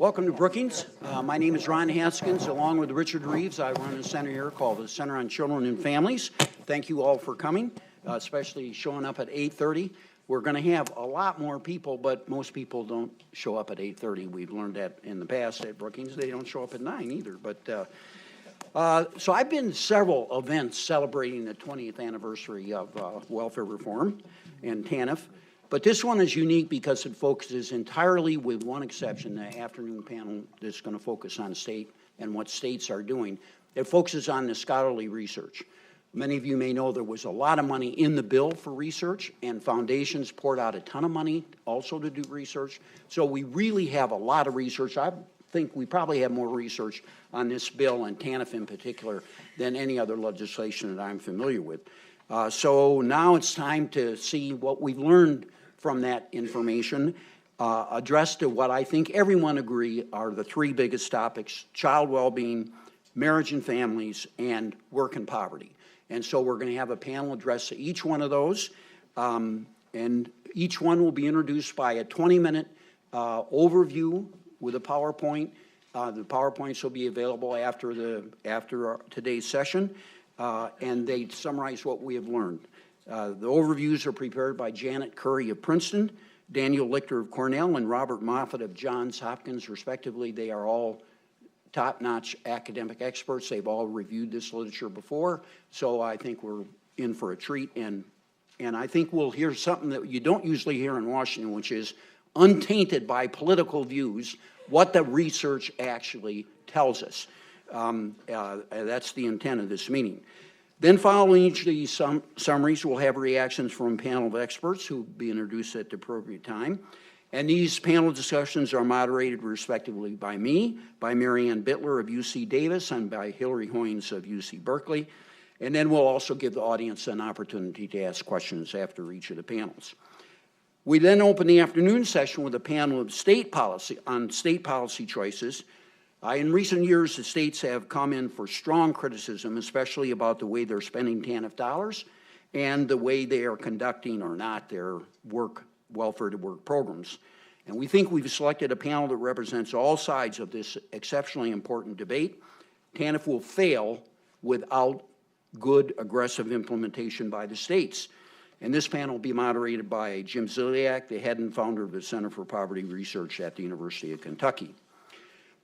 Welcome to Brookings. My name is Ron Haskins. Along with Richard Reeves, I run a center here called the Center on Children and Families. Thank you all for coming, especially showing up at 8:30. We're going to have a lot more people, but most people don't show up at 8:30. We've learned that in the past at Brookings. They don't show up at 9 either. But so I've been to several events celebrating the 20th anniversary of welfare reform in TANF. But this one is unique because it focuses entirely, with one exception, the afternoon panel that's going to focus on state and what states are doing. It focuses on the scholarly research. Many of you may know there was a lot of money in the bill for research, and foundations poured out a ton of money also to do research. So we really have a lot of research. I think we probably have more research on this bill, and TANF in particular, than any other legislation that I'm familiar with. So now it's time to see what we've learned from that information, addressed to what I think everyone agree are the three biggest topics: child well-being, marriage and families, and work and poverty. And so we're going to have a panel address each one of those, and each one will be introduced by a 20-minute overview with a PowerPoint. The PowerPoints will be available after today's session, and they summarize what we have learned. The overviews are prepared by Janet Curry of Princeton, Daniel Lichter of Cornell, and Robert Moffat of Johns Hopkins, respectively. They are all top-notch academic experts. They've all reviewed this literature before, so I think we're in for a treat. And I think we'll hear something that you don't usually hear in Washington, which is untainted by political views, what the research actually tells us. That's the intent of this meeting. Then following each of these summaries, we'll have reactions from a panel of experts who will be introduced at the appropriate time. And these panel discussions are moderated respectively by me, by Mary Ann Bittler of UC Davis, and by Hillary Hoynes of UC Berkeley. And then we'll also give the audience an opportunity to ask questions after each of the panels. We then open the afternoon session with a panel of state policy choices. In recent years, the states have come in for strong criticism, especially about the way they're spending TANF dollars and the way they are conducting or not their welfare-to-work programs. And we think we've selected a panel that represents all sides of this exceptionally important debate. TANF will fail without good, aggressive implementation by the states. And this panel will be moderated by Jim Ziliak, the head and founder of the Center for Poverty Research at the University of Kentucky.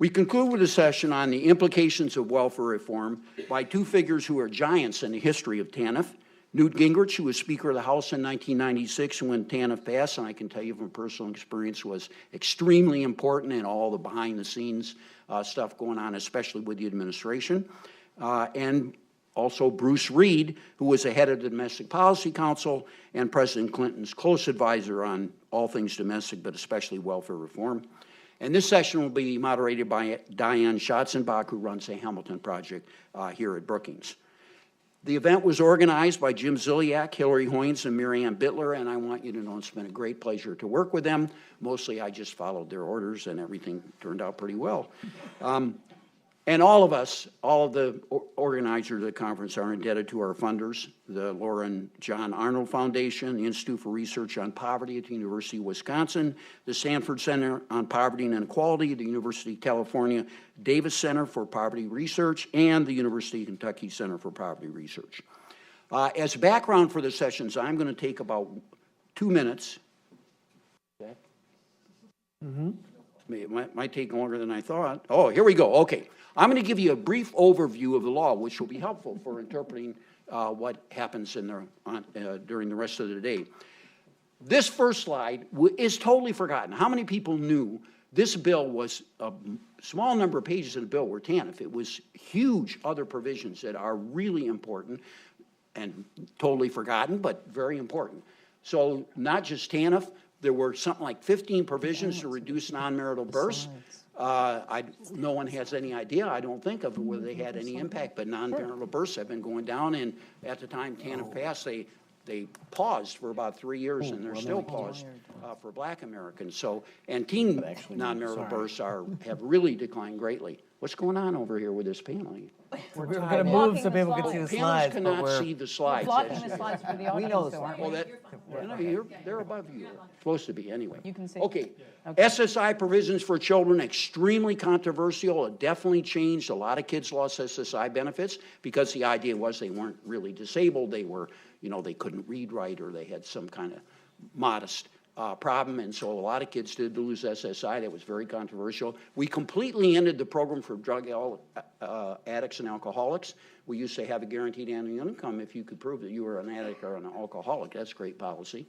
We conclude with a session on the implications of welfare reform by two figures who are giants in the history of TANF. Newt Gingrich, who was Speaker of the House in 1996 when TANF passed, and I can tell you from personal experience was extremely important in all the behind-the-scenes stuff going on, especially with the administration. And also Bruce Reed, who was the head of the Domestic Policy Council and President Clinton's close advisor on all things domestic, but especially welfare reform. And this session will be moderated by Diane Schatzenbach, who runs the Hamilton Project here at Brookings. The event was organized by Jim Ziliak, Hillary Hoynes, and Mary Ann Bittler, and I want you to know it's been a great pleasure to work with them. Mostly I just followed their orders, and everything turned out pretty well. And all of us, all of the organizers of the conference are indebted to our funders, the Laura and John Arnold Foundation, the Institute for Research on Poverty at the University of Wisconsin, the Stanford Center on Poverty and Inequality at the University of California, Davis Center for Poverty Research, and the University of Kentucky Center for Poverty Research. As background for the sessions, I'm going to take about 2 minutes. It might take longer than I thought. Oh, here we go. Okay. I'm going to give you a brief overview of the law, which will be helpful for interpreting what happens during the rest of the day. This first slide is totally forgotten. How many people knew this bill was a small number of pages in the bill were TANF? It was huge other provisions that are really important and totally forgotten, but very important. So not just TANF, there were something like 15 provisions to reduce non-marital births. No one has any idea, I don't think, of whether they had any impact, but non-marital births have been going down, and at the time TANF passed, they paused for about 3 years, and they're still paused for Black Americans. So, and teen non-marital births have really declined greatly. What's going on over here with this paneling? We're going to move so people can see the Panelists slides, but cannot we're... see the slides. Blocking the slides for the We audience, know the though, aren't Well, we? they're above you, supposed to be, anyway. You can see. Okay. SSI provisions for children, extremely controversial. It definitely changed. A lot of kids lost SSI benefits because the idea was they weren't really disabled. They were, they couldn't read right, or they had some kind of modest problem, and so a lot of kids did lose SSI. That was very controversial. We completely ended the program for drug addicts and alcoholics. We used to have a guaranteed annual income if you could prove that you were an addict or an alcoholic. That's great policy.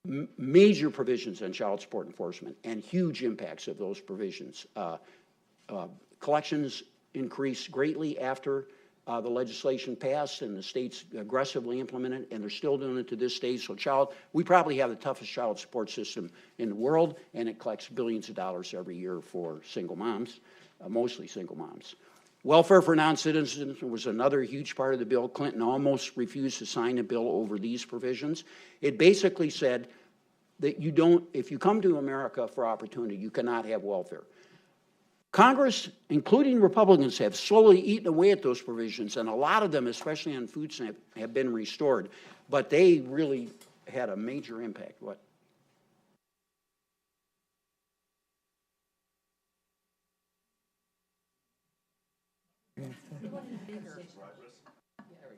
Major provisions on child support enforcement and huge impacts of those provisions. Collections increased greatly after the legislation passed, and the states aggressively implemented it, and they're still doing it to this day. So we probably have the toughest child support system in the world, and it collects billions of dollars every year for single moms, mostly single moms. Welfare for non-citizens was another huge part of the bill. Clinton almost refused to sign a bill over these provisions. It basically said that if you come to America for opportunity, you cannot have welfare. Congress, including Republicans, have slowly eaten away at those provisions, and a lot of them, especially on food stamps, have been restored. But they really had a major impact. What?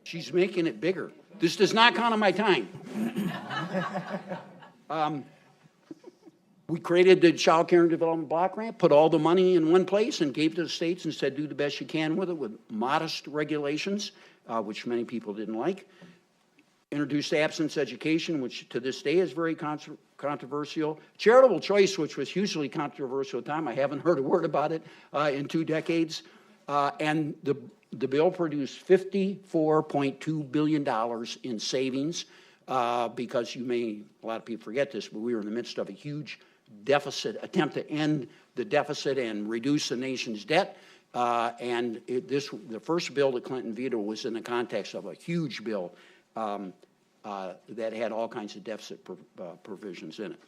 She's making it bigger. This does not count on my time. We created the Child Care and Development Block Grant, put all the money in one place and gave to the states and said, do the best you can with it with modest regulations, which many people didn't like. Introduced absence education, which to this day is very controversial. Charitable choice, which was hugely controversial at the time. I haven't heard a word about it in 2 decades. And the bill produced $54.2 billion in savings because a lot of people forget this, but we were in the midst of a huge attempt to end the deficit and reduce the nation's debt. The first bill that Clinton vetoed was in the context of a huge bill that had all kinds of deficit provisions in it.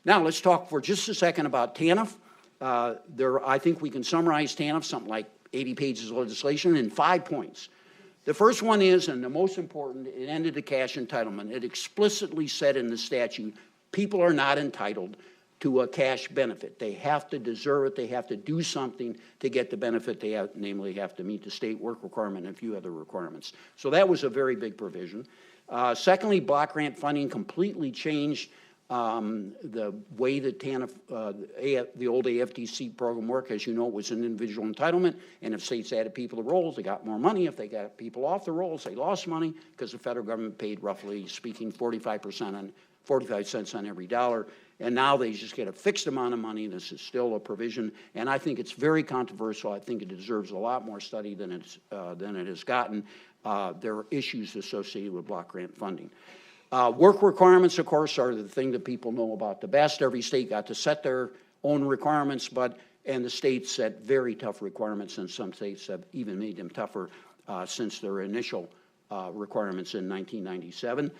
Now, let's talk for just a second about TANF. I think we can summarize TANF, something like 80 pages of legislation, in 5 points. The first one is, and the most important, it ended the cash entitlement. It explicitly said in the statute, people are not entitled to a cash benefit. They have to deserve it. They have to do something to get the benefit. They namely have to meet the state work requirement and a few other requirements. So that was a very big provision. Secondly, block grant funding completely changed the way that TANF, the old AFDC program worked. As you know, it was an individual entitlement, and if states added people to rolls, they got more money. If they got people off the rolls, they lost money because the federal government paid, roughly speaking, 45 cents on every dollar, and now they just get a fixed amount of money. This is still a provision, and I think it's very controversial. I think it deserves a lot more study than it has gotten. There are issues associated with block grant funding. Work requirements, of course, are the thing that people know about the best. Every state got to set their own requirements, and the states set very tough requirements, and some states have even made them tougher since their initial requirements in 1997.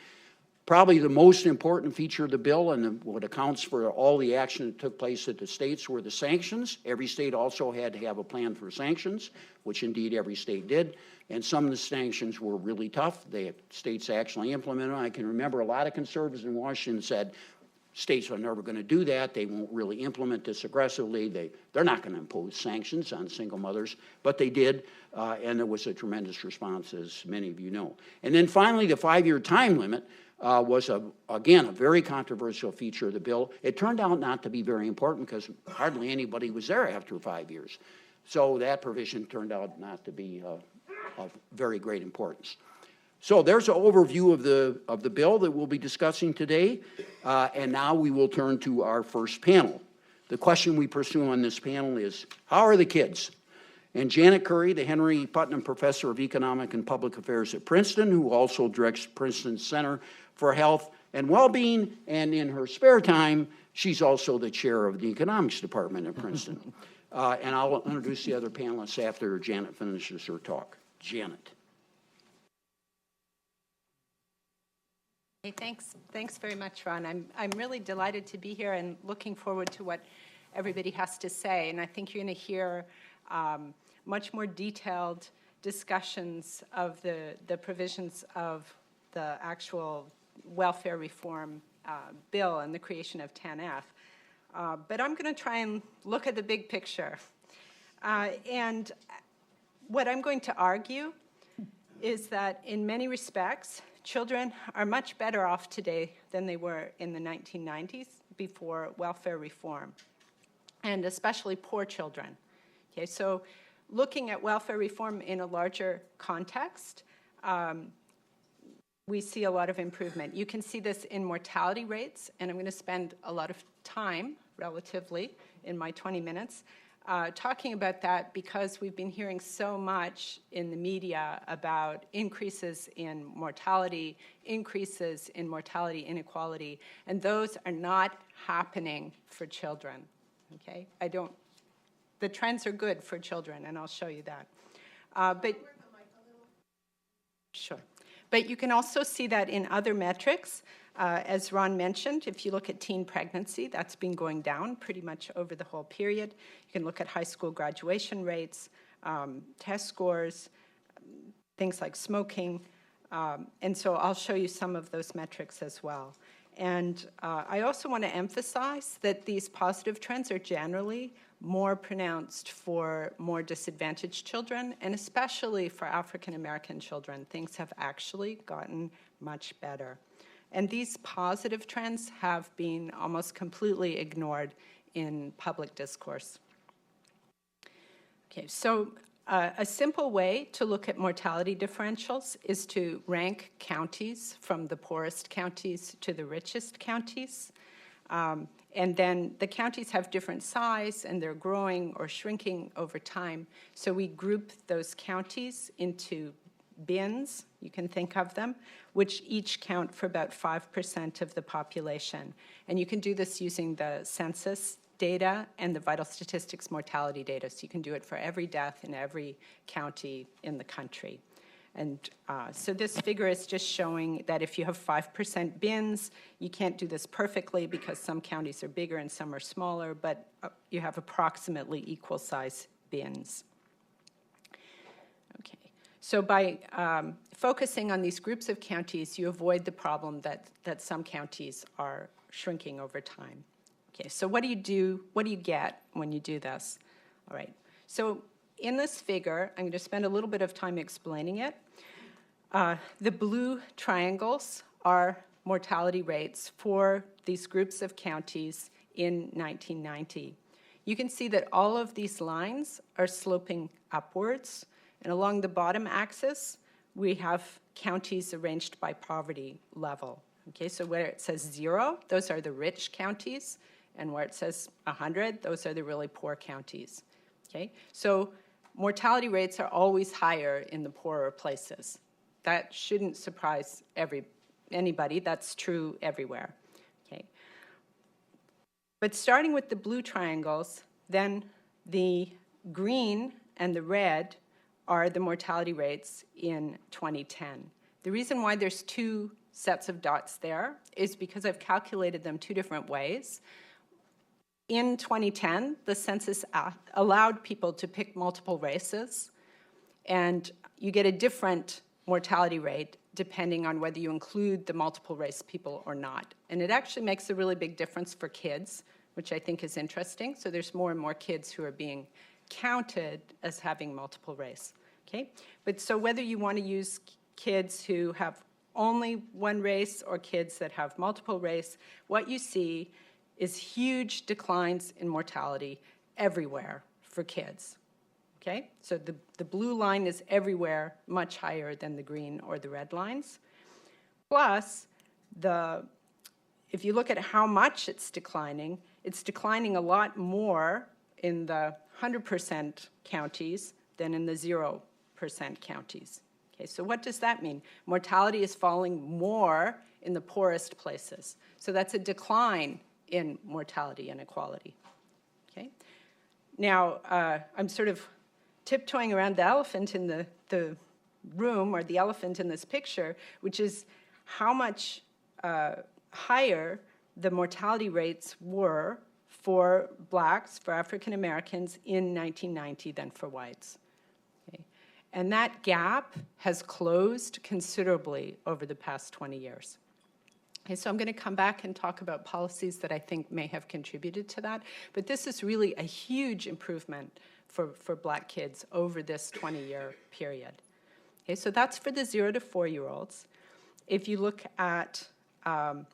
Probably the most important feature of the bill, and what accounts for all the action that took place at the states, were the sanctions. Every state also had to have a plan for sanctions, which indeed every state did. And some of the sanctions were really tough. States actually implemented them. I can remember a lot of conservatives in Washington said, states are never going to do that. They won't really implement this aggressively. They're not going to impose sanctions on single mothers, but they did, and there was a tremendous response, as many of you know. And then finally, the 5-year time limit was, again, a very controversial feature of the bill. It turned out not to be very important because hardly anybody was there after 5 years. So that provision turned out not to be of very great importance. So there's an overview of the bill that we'll be discussing today, and now we will turn to our first panel. The question we pursue on this panel is, how are the kids? And Janet Curry, the Henry Putnam Professor of Economic and Public Affairs at Princeton, who also directs Princeton's Center for Health and Well-Being, and in her spare time, she's also the chair of the Economics Department at Princeton. And I'll introduce the other panelists after Janet finishes her talk. Janet. Hey, thanks very much, Ron. I'm really delighted to be here and looking forward to what everybody has to say. And I think you're going to hear much more detailed discussions of the provisions of the actual welfare reform bill and the creation of 10F. But I'm going to try and look at the big picture. And what I'm going to argue is that in many respects, children are much better off today than they were in the 1990s before welfare reform, and especially poor children. Okay, so looking at welfare reform in a larger context, we see a lot of improvement. You can see this in mortality rates, and I'm going to spend a lot of time, relatively, in my 20 minutes, talking about that because we've been hearing so much in the media about increases in mortality inequality, and those are not happening for children, okay? The trends are good for children, and I'll show you that. Sure. But you can also see that in other metrics. As Ron mentioned, if you look at teen pregnancy, that's been going down pretty much over the whole period. You can look at high school graduation rates, test scores, things like smoking. And so I'll show you some of those metrics as well. And I also want to emphasize that these positive trends are generally more pronounced for more disadvantaged children, and especially for African American children. Things have actually gotten much better. And these positive trends have been almost completely ignored in public discourse. Okay, so a simple way to look at mortality differentials is to rank counties from the poorest counties to the richest counties. And then the counties have different size, and they're growing or shrinking over time. So we group those counties into bins, you can think of them, which each count for about 5% of the population. And you can do this using the census data and the vital statistics mortality data. So you can do it for every death in every county in the country. And so this figure is just showing that if you have 5% bins, you can't do this perfectly because some counties are bigger and some are smaller, but you have approximately equal size bins. Okay, so by focusing on these groups of counties, you avoid the problem that some counties are shrinking over time. Okay, so what do you get when you do this? All right, so in this figure, I'm going to spend a little bit of time explaining it. The blue triangles are mortality rates for these groups of counties in 1990. You can see that all of these lines are sloping upwards, and along the bottom axis, we have counties arranged by poverty level. Okay, so where it says 0, those are the rich counties, and where it says 100, those are the really poor counties. Okay, so mortality rates are always higher in the poorer places. That shouldn't surprise anybody. That's true everywhere. Okay. But starting with the blue triangles, then the green and the red are the mortality rates in 2010. The reason why there's two sets of dots there is because I've calculated them two different ways. In 2010, the census allowed people to pick multiple races, and you get a different mortality rate depending on whether you include the multiple race people or not. And it actually makes a really big difference for kids, which I think is interesting. So there's more and more kids who are being counted as having multiple race. Okay? But so whether you want to use kids who have only one race or kids that have multiple race, what you see is huge declines in mortality everywhere for kids. Okay, so the blue line is everywhere much higher than the green or the red lines. Plus, if you look at how much it's declining a lot more in the 100% counties than in the 0% counties. Okay, so what does that mean? Mortality is falling more in the poorest places. So that's a decline in mortality inequality. Okay, now I'm sort of tiptoeing around the elephant in the room, or the elephant in this picture, which is how much higher the mortality rates were for blacks, for African Americans in 1990 than for whites. Okay? And that gap has closed considerably over the past 20 years. Okay, so I'm going to come back and talk about policies that I think may have contributed to that. But this is really a huge improvement for black kids over this 20-year period. Okay, so that's for the 0 to 4-year-olds. If you look at 5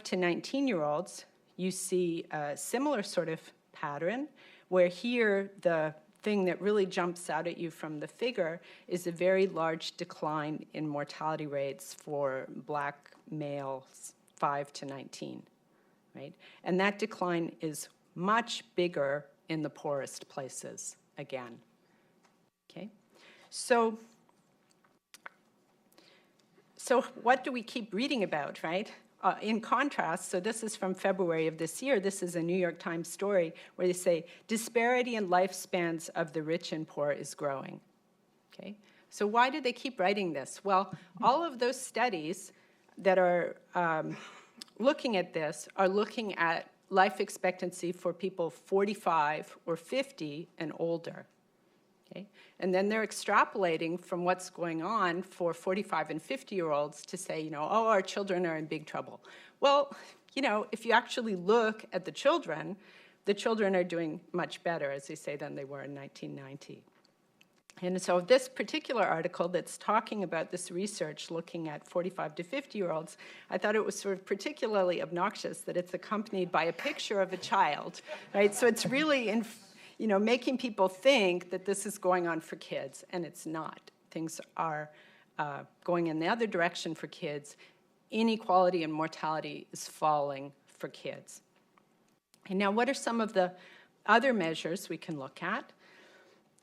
to 19-year-olds, you see a similar sort of pattern, where here the thing that really jumps out at you from the figure is a very large decline in mortality rates for black males 5 to 19, right? And that decline is much bigger in the poorest places again, okay? So what do we keep reading about, right? In contrast, so this is from February of this year, this is a New York Times story where they say, disparity in lifespans of the rich and poor is growing, okay? So why do they keep writing this? Well, all of those studies that are looking at this are looking at life expectancy for people 45 or 50 and older. Okay? And then they're extrapolating from what's going on for 45 and 50-year-olds to say, you know, oh, our children are in big trouble. Well, you know, if you actually look at the children are doing much better, as they say, than they were in 1990. And so this particular article that's talking about this research looking at 45 to 50-year-olds, I thought it was sort of particularly obnoxious that it's accompanied by a picture of a child, right? So it's really, making people think that this is going on for kids, and it's not. Things are going in the other direction for kids. Inequality and mortality is falling for kids. And now, what are some of the other measures we can look at?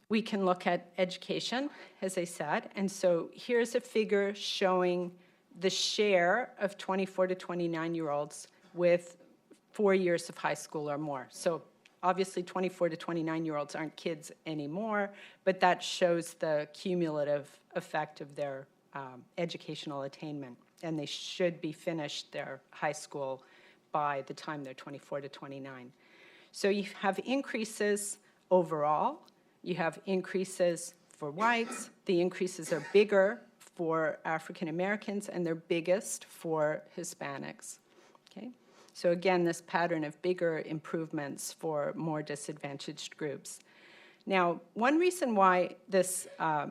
We can look at education, as I said, and so here's a figure showing the share of 24 to 29-year-olds with 4 years of high school or more. So obviously 24 to 29-year-olds aren't kids anymore, but that shows the cumulative effect of their educational attainment, and they should be finished their high school by the time they're 24 to 29. So you have increases overall. You have increases for whites. The increases are bigger for African Americans, and they're biggest for Hispanics. Okay? So again, this pattern of bigger improvements for more disadvantaged groups. Now, one reason why this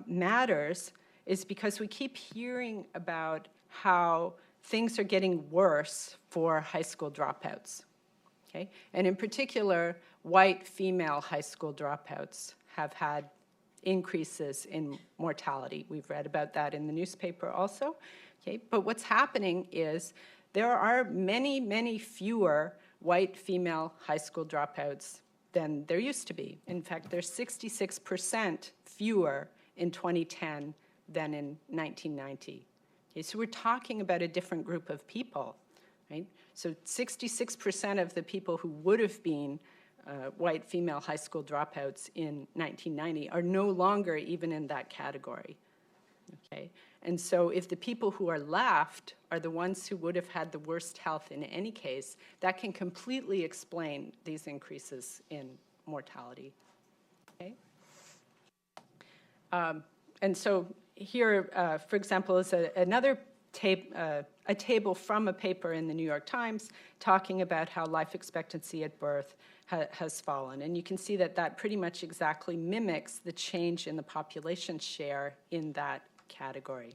matters is because we keep hearing about how things are getting worse for high school dropouts. Okay? And in particular, white female high school dropouts have had increases in mortality. We've read about that in the newspaper also. Okay? But what's happening is there are many, many fewer white female high school dropouts than there used to be. In fact, there's 66% fewer in 2010 than in 1990. Okay? So we're talking about a different group of people, right? So 66% of the people who would have been white female high school dropouts in 1990 are no longer even in that category, okay? And so if the people who are left are the ones who would have had the worst health in any case, that can completely explain these increases in mortality, okay? And so here, for example, is another a table from a paper in the New York Times talking about how life expectancy at birth has fallen. And you can see that that pretty much exactly mimics the change in the population share in that category.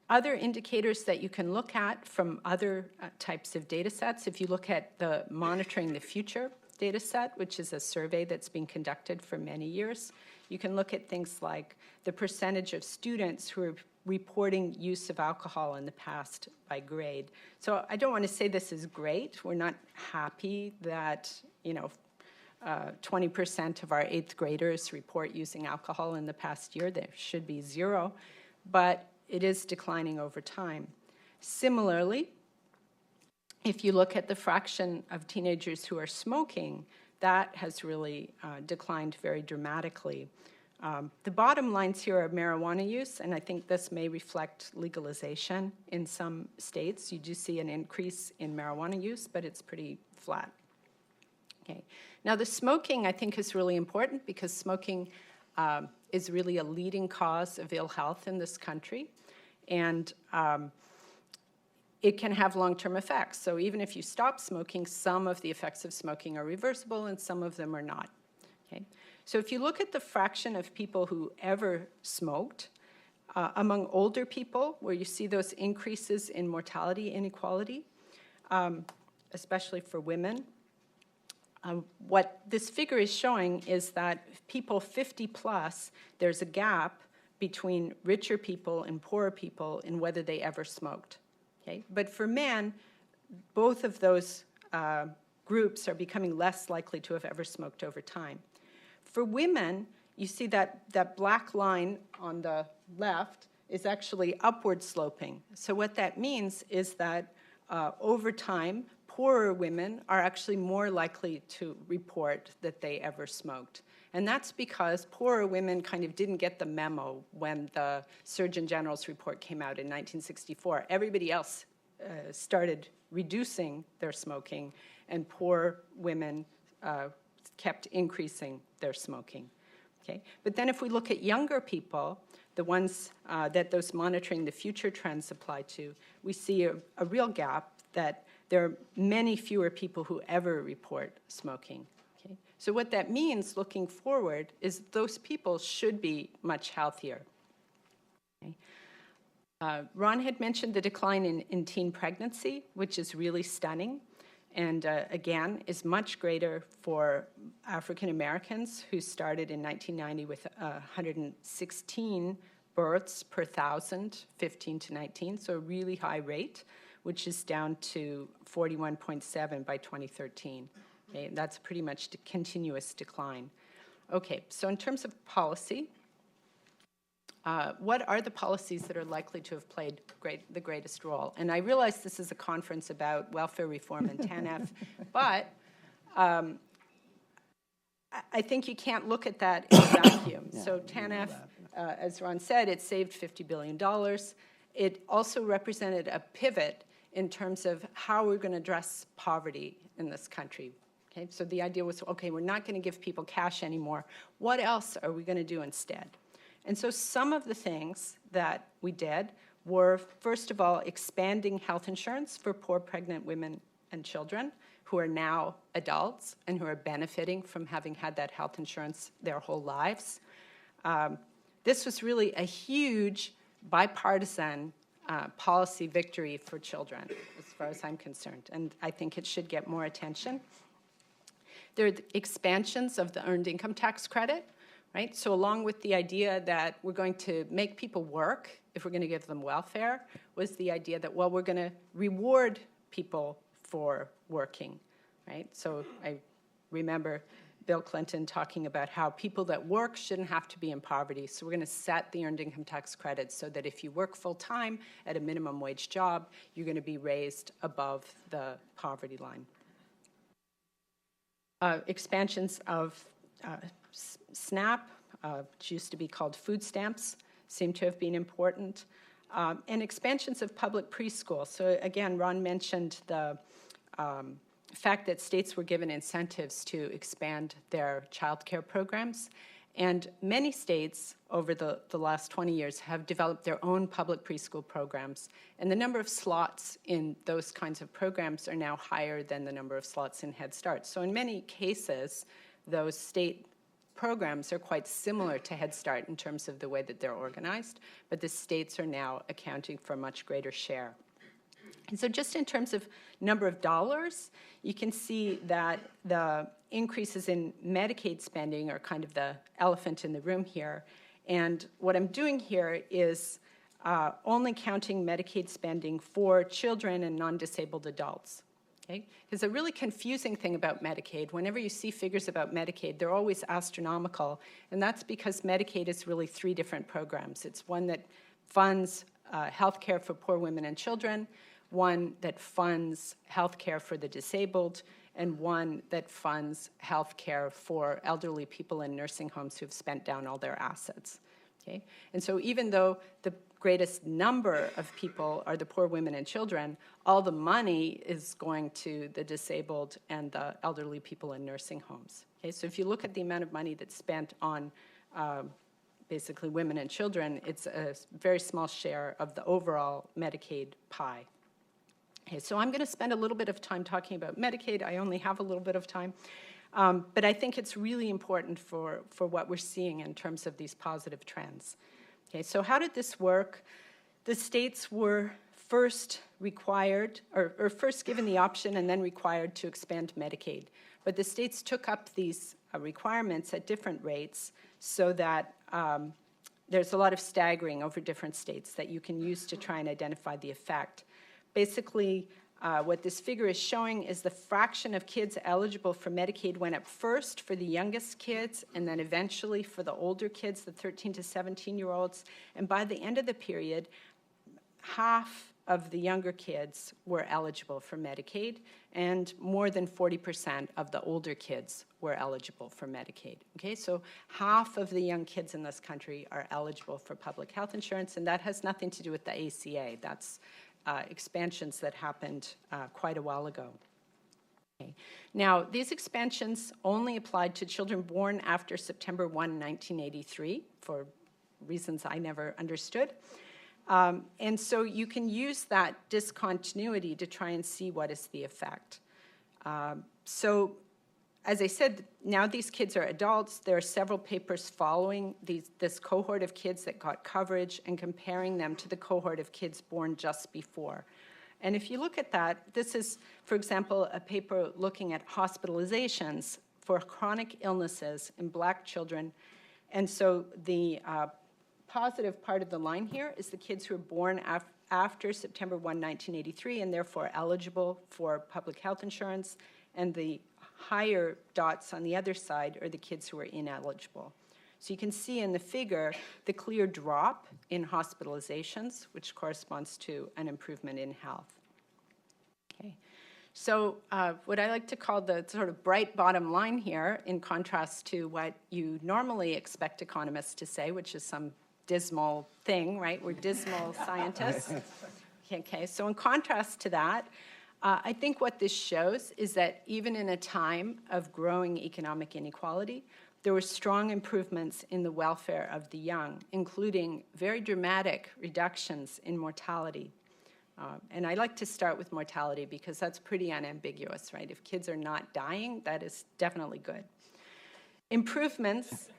Other indicators that you can look at from other types of data sets, if you look at the Monitoring the Future data set, which is a survey that's been conducted for many years, you can look at things like the percentage of students who are reporting use of alcohol in the past by grade. So I don't want to say this is great. We're not happy that, 20% of our 8th graders report using alcohol in the past year. There should be 0, but it is declining over time. Similarly, if you look at the fraction of teenagers who are smoking, that has really declined very dramatically The bottom lines here are marijuana use, and I think this may reflect legalization in some states. You do see an increase in marijuana use, but it's pretty flat. Okay. Now, the smoking, I think, is really important because smoking is really a leading cause of ill health in this country, and it can have long-term effects. So even if you stop smoking, some of the effects of smoking are reversible and some of them are not. Okay? So if you look at the fraction of people who ever smoked, among older people, where you see those increases in mortality inequality, especially for women, what this figure is showing is that people 50 plus, there's a gap between richer people and poorer people in whether they ever smoked. Okay? But for men, both of those groups are becoming less likely to have ever smoked over time. For women, you see that black line on the left is actually upward sloping. So what that means is that over time, poorer women are actually more likely to report that they ever smoked. And that's because poorer women kind of didn't get the memo when the Surgeon General's report came out in 1964. Everybody else started reducing their smoking, and poor women kept increasing their smoking. Okay? But then if we look at younger people, the ones that those monitoring the future trends apply to, we see a real gap that there are many fewer people who ever report smoking. Okay? So what that means looking forward is those people should be much healthier. Okay? Ron had mentioned the decline in teen pregnancy, which is really stunning, and again, is much greater for African Americans who started in 1990 with 116 births per 1,000, 15 to 19, so a really high rate, which is down to 41.7 by 2013. Okay, that's pretty much a continuous decline. Okay, so in terms of policy, what are the policies that are likely to have played the greatest role? And I realize this is a conference about welfare reform and TANF, but I think you can't look at that in a vacuum. Yeah, so TANF, as Ron said, it saved $50 billion. It also represented a pivot in terms of how we're going to address poverty in this country. Okay, so the idea was, okay, we're not going to give people cash anymore. What else are we going to do instead? And so some of the things that we did were, first of all, expanding health insurance for poor pregnant women and children who are now adults and who are benefiting from having had that health insurance their whole lives. This was really a huge bipartisan policy victory for children, as far as I'm concerned, and I think it should get more attention. There are the expansions of the earned income tax credit, right? So along with the idea that we're going to make people work if we're going to give them welfare, was the idea that, well, we're going to reward people for working, right? So I remember Bill Clinton talking about how people that work shouldn't have to be in poverty. So we're going to set the earned income tax credit so that if you work full-time at a minimum wage job, you're going to be raised above the poverty line. Expansions of SNAP, which used to be called food stamps, seem to have been important. And expansions of public preschool. So again, Ron mentioned the fact that states were given incentives to expand their child care programs. And many states over the last 20 years have developed their own public preschool programs. And the number of slots in those kinds of programs are now higher than the number of slots in Head Start. So in many cases, those state programs are quite similar to Head Start in terms of the way that they're organized, but the states are now accounting for a much greater share. And so just in terms of number of dollars, you can see that the increases in Medicaid spending are kind of the elephant in the room here. And what I'm doing here is only counting Medicaid spending for children and non-disabled adults. Okay? Because a really confusing thing about Medicaid, whenever you see figures about Medicaid, they're always astronomical. And that's because Medicaid is really three different programs. It's one that funds health care for poor women and children, one that funds health care for the disabled, and one that funds health care for elderly people in nursing homes who've spent down all their assets. Okay? And so even though the greatest number of people are the poor women and children, all the money is going to the disabled and the elderly people in nursing homes. Okay? So if you look at the amount of money that's spent on basically women and children, it's a very small share of the overall Medicaid pie. Okay, so I'm going to spend a little bit of time talking about Medicaid. I only have a little bit of time. But I think it's really important for what we're seeing in terms of these positive trends. Okay, so how did this work? The states were first required, or first given the option and then required to expand Medicaid. But the states took up these requirements at different rates so that there's a lot of staggering over different states that you can use to try and identify the effect. Basically, what this figure is showing is the fraction of kids eligible for Medicaid went up first for the youngest kids and then eventually for the older kids, the 13 to 17-year-olds. And by the end of the period, half of the younger kids were eligible for Medicaid, and more than 40% of the older kids were eligible for Medicaid. Okay, so half of the young kids in this country are eligible for public health insurance, and that has nothing to do with the ACA. That's expansions that happened quite a while ago. Okay. Now, these expansions only applied to children born after September 1, 1983, for reasons I never understood. And so you can use that discontinuity to try and see what is the effect. So as I said, now these kids are adults. There are several papers following this cohort of kids that got coverage and comparing them to the cohort of kids born just before. And if you look at that, this is, for example, a paper looking at hospitalizations for chronic illnesses in Black children. And so the positive part of the line here is the kids who were born after September 1, 1983, and therefore eligible for public health insurance, and the higher dots on the other side are the kids who are ineligible. So you can see in the figure the clear drop in hospitalizations, which corresponds to an improvement in health. Okay. So what I like to call the sort of bright bottom line here, in contrast to what you normally expect economists to say, which is some dismal thing, right? We're dismal scientists. Okay, so in contrast to that, I think what this shows is that even in a time of growing economic inequality, there were strong improvements in the welfare of the young, including very dramatic reductions in mortality. And I like to start with mortality because that's pretty unambiguous, right? If kids are not dying, that is definitely good. Improvements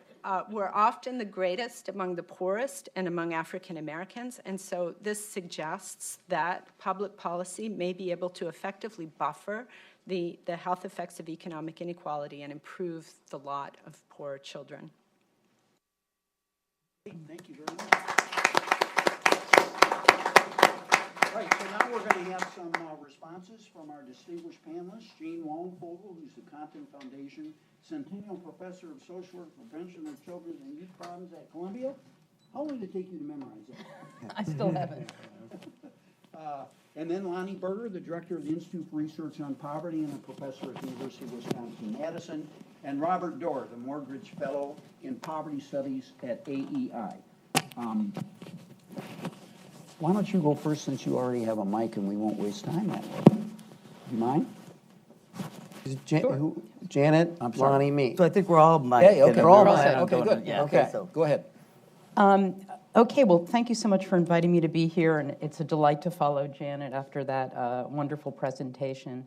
were often the greatest among the poorest and among African Americans, and so this suggests that public policy may be able to effectively buffer the health effects of economic inequality and improve the lot of poor children. Thank you very much. All right, so now we're going to have some responses from our distinguished panelists. Jean Wallenfogel, who's the Compton Foundation Centennial Professor of Social Work, Prevention of Children and Youth Problems at Columbia. How long did it take you to memorize that? I still haven't. And then Lonnie Berger, the Director of the Institute for Research on Poverty and a Professor at the University of Wisconsin-Madison. And Robert Dorr, the Morgridge Fellow in Poverty Studies at AEI. Why don't you go first, since you already have a mic and we won't waste time that way? You mind? Sure. Janet, Lonnie, me. So I think we're all mic. Hey, okay, we're all all set set. on Okay, going good. on. Yeah, Okay, so- go ahead. Okay, well, thank you so much for inviting me to be here, and it's a delight to follow Janet after that wonderful presentation.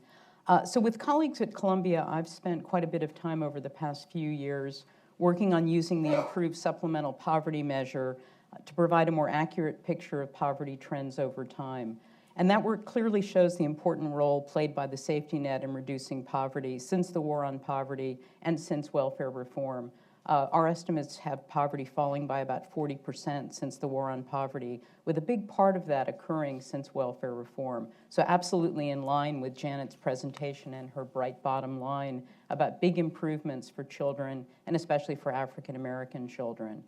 So with colleagues at Columbia, I've spent quite a bit of time over the past few years working on using the improved supplemental poverty measure to provide a more accurate picture of poverty trends over time. And that work clearly shows the important role played by the safety net in reducing poverty since the War on Poverty and since welfare reform. Our estimates have poverty falling by about 40% since the War on Poverty, with a big part of that occurring since welfare reform. So absolutely in line with Janet's presentation and her bright bottom line about big improvements for children, and especially for African American children.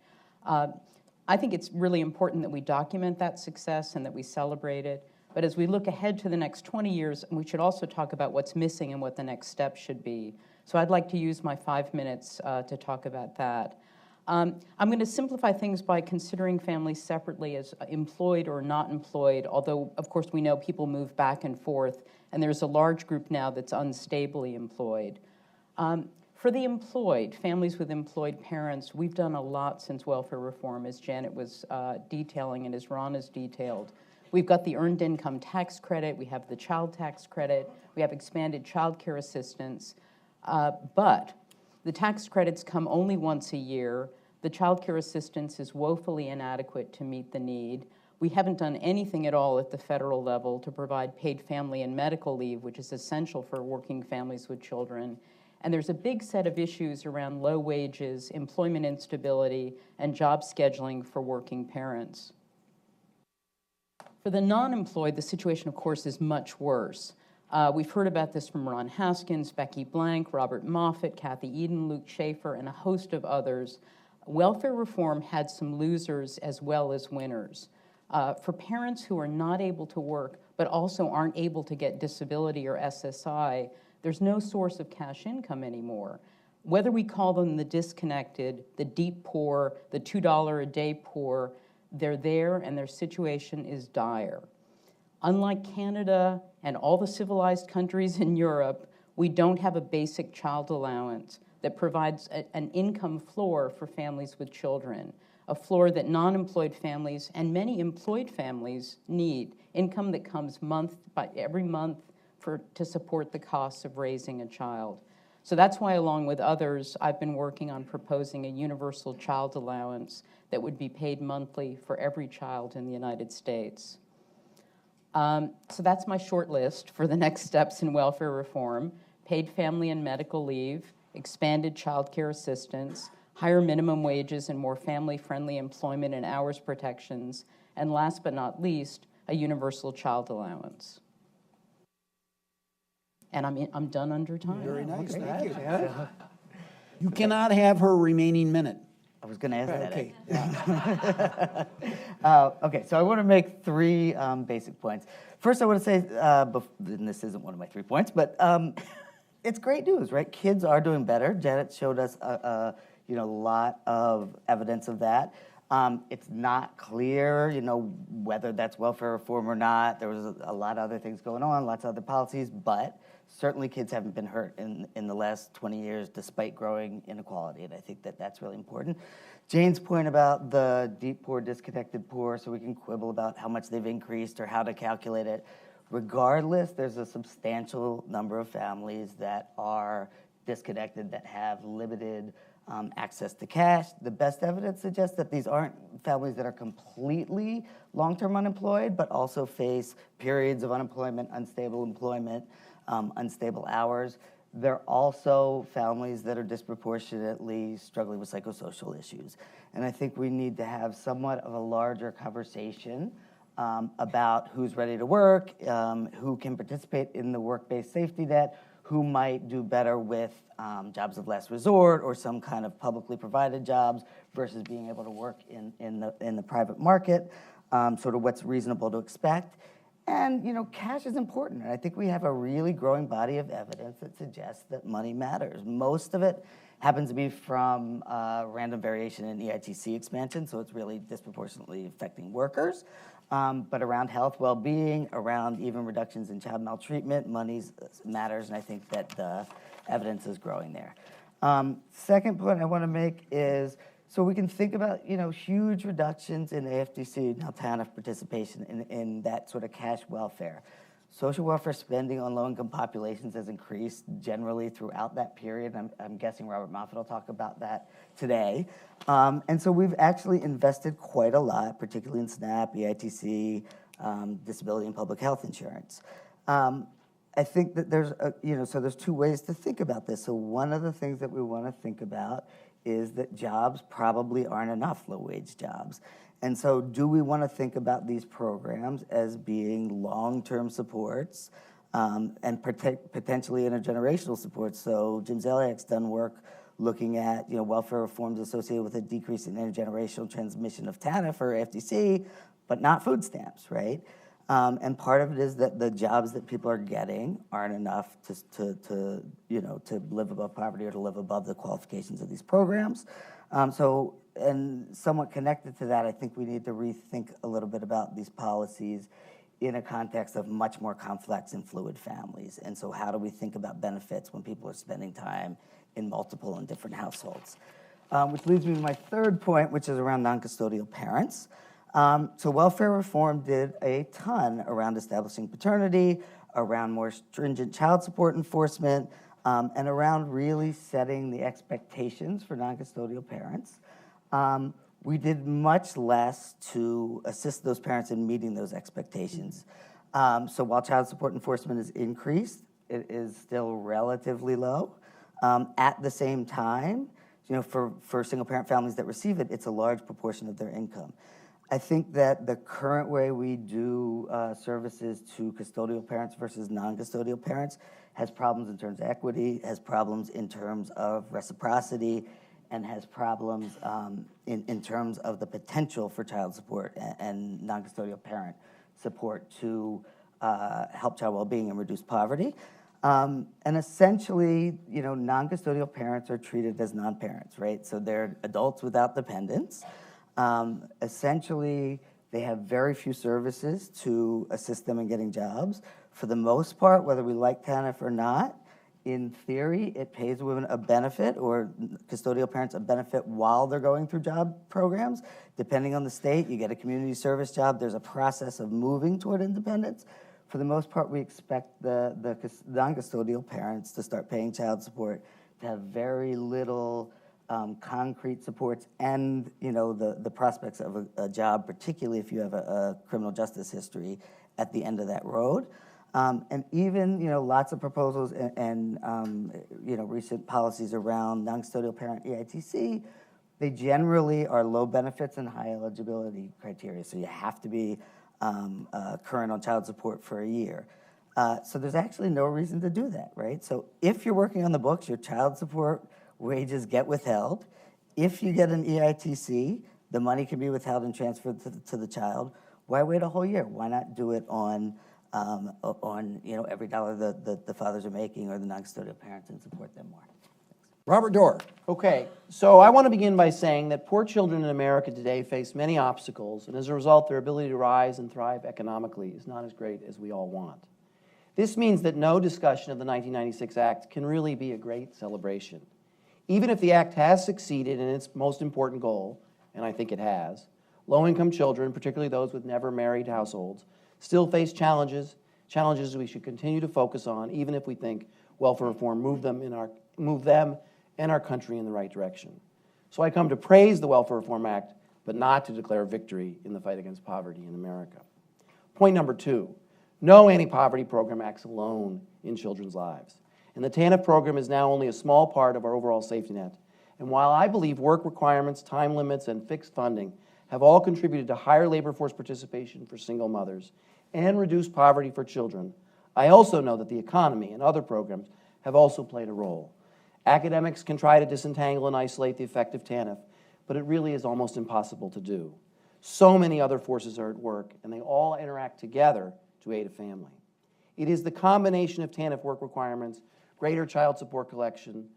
I think it's really important that we document that success and that we celebrate it. But as we look ahead to the next 20 years, we should also talk about what's missing and what the next step should be. So I'd like to use my 5 minutes to talk about that. I'm going to simplify things by considering families separately as employed or not employed, although, of course, we know people move back and forth, and there's a large group now that's unstably employed. For the employed, families with employed parents, we've done a lot since welfare reform, as Janet was detailing and as Ron has detailed. We've got the earned income tax credit, we have the child tax credit, we have expanded child care assistance, but the tax credits come only once a year. The child care assistance is woefully inadequate to meet the need. We haven't done anything at all at the federal level to provide paid family and medical leave, which is essential for working families with children. And there's a big set of issues around low wages, employment instability, and job scheduling for working parents. For the non-employed, the situation, of course, is much worse. We've heard about this from Ron Haskins, Becky Blank, Robert Moffett, Kathy Eden, Luke Schaefer, and a host of others. Welfare reform had some losers as well as winners. For parents who are not able to work but also aren't able to get disability or SSI, there's no source of cash income anymore. Whether we call them the disconnected, the deep poor, the $2 a day poor, they're there and their situation is dire. Unlike Canada and all the civilized countries in Europe, we don't have a basic child allowance that provides an income floor for families with children, a floor that non-employed families and many employed families need, income that comes every month to support the costs of raising a child. So that's why, along with others, I've been working on proposing a universal child allowance that would be paid monthly for every child in the United States. So that's my short list for the next steps in welfare reform: paid family and medical leave, expanded child care assistance, higher minimum wages and more family-friendly employment and hours protections, and last but not least, a universal child allowance. And I'm done under time. Very nice, Okay. thank you. Yeah. You cannot have her remaining minute. I was going to ask that. Okay. Okay, so I want to make 3 basic points. First, I want to say, and this isn't one of my 3 points, but it's great news, right? Kids are doing better. Janet showed us a lot of evidence of that. It's not clear, whether that's welfare reform or not. There was a lot of other things going on, lots of other policies, but certainly kids haven't been hurt in the last 20 years despite growing inequality, and I think that that's really important. Jane's point about the deep poor, disconnected poor, so we can quibble about how much they've increased or how to calculate it. Regardless, there's a substantial number of families that are disconnected, that have limited access to cash. The best evidence suggests that these aren't families that are completely long-term unemployed, but also face periods of unemployment, unstable employment, unstable hours. They're also families that are disproportionately struggling with psychosocial issues. And I think we need to have somewhat of a larger conversation about who's ready to work, who can participate in the work-based safety net, who might do better with jobs of last resort or some kind of publicly provided jobs versus being able to work in the private market, sort of what's reasonable to expect. And, cash is important. And I think we have a really growing body of evidence that suggests that money matters. Most of it happens to be from random variation in EITC expansion, so it's really disproportionately affecting workers. But around health, well-being, around even reductions in child maltreatment, money matters, and I think that the evidence is growing there. Second point I want to make is, so we can think about, huge reductions in AFDC, now TANF participation in that sort of cash welfare. Social welfare spending on low-income populations has increased generally throughout that period. I'm guessing Robert Moffett will talk about that today. And so we've actually invested quite a lot, particularly in SNAP, EITC, disability and public health insurance. I think that there's 2 ways to think about this. So one of the things that we want to think about is that jobs probably aren't enough low-wage jobs. And so do we want to think about these programs as being long-term supports and potentially intergenerational supports? So Jim Zeliak's done work looking at welfare reforms associated with a decrease in intergenerational transmission of TANF or FDC, but not food stamps, right? And part of it is that the jobs that people are getting aren't enough to live above poverty or to live above the qualifications of these programs. And somewhat connected to that, I think we need to rethink a little bit about these policies in a context of much more complex and fluid families. And so how do we think about benefits when people are spending time in multiple and different households? Which leads me to my third point, which is around non-custodial parents. So welfare reform did a ton around establishing paternity, around more stringent child support enforcement, and around really setting the expectations for non-custodial parents. We did much less to assist those parents in meeting those expectations. So while child support enforcement is increased, it is still relatively low. At the same time, for single-parent families that receive it, it's a large proportion of their income. I think that the current way we do services to custodial parents versus non-custodial parents has problems in terms of equity, has problems in terms of reciprocity, and has problems in terms of the potential for child support and non-custodial parent support to help child well-being and reduce poverty. And essentially, non-custodial parents are treated as non-parents, right? So they're adults without dependents. Essentially, they have very few services to assist them in getting jobs. For the most part, whether we like TANF or not, in theory, it pays women a benefit, or custodial parents a benefit while they're going through job programs. Depending on the state, you get a community service job. There's a process of moving toward independence. For the most part, we expect the non-custodial parents to start paying child support, to have very little concrete supports, and the prospects of a job, particularly if you have a criminal justice history at the end of that road. And even lots of proposals and recent policies around non-custodial parent EITC, they generally are low benefits and high eligibility criteria. So you have to be current on child support for a year. So there's actually no reason to do that, right? So if you're working on the books, your child support wages get withheld. If you get an EITC, the money can be withheld and transferred to the child. Why wait a whole year? Why not do it on every dollar that the fathers are making, or the non-custodial parents, and support them more? Robert Dorr. Okay, so I want to begin by saying that poor children in America today face many obstacles, and as a result, their ability to rise and thrive economically is not as great as we all want. This means that no discussion of the 1996 Act can really be a great celebration. Even if the Act has succeeded in its most important goal, and I think it has, low-income children, particularly those with never-married households, still face challenges we should continue to focus on, even if we think welfare reform move them and our country in the right direction. So I come to praise the Welfare Reform Act, but not to declare victory in the fight against poverty in America. Point number 2, no anti-poverty program acts alone in children's lives. And the TANF program is now only a small part of our overall safety net. And while I believe work requirements, time limits, and fixed funding have all contributed to higher labor force participation for single mothers and reduced poverty for children, I also know that the economy and other programs have also played a role. Academics can try to disentangle and isolate the effect of TANF, but it really is almost impossible to do. So many other forces are at work, and they all interact together to aid a family. It is the combination of TANF work requirements, greater child support collection,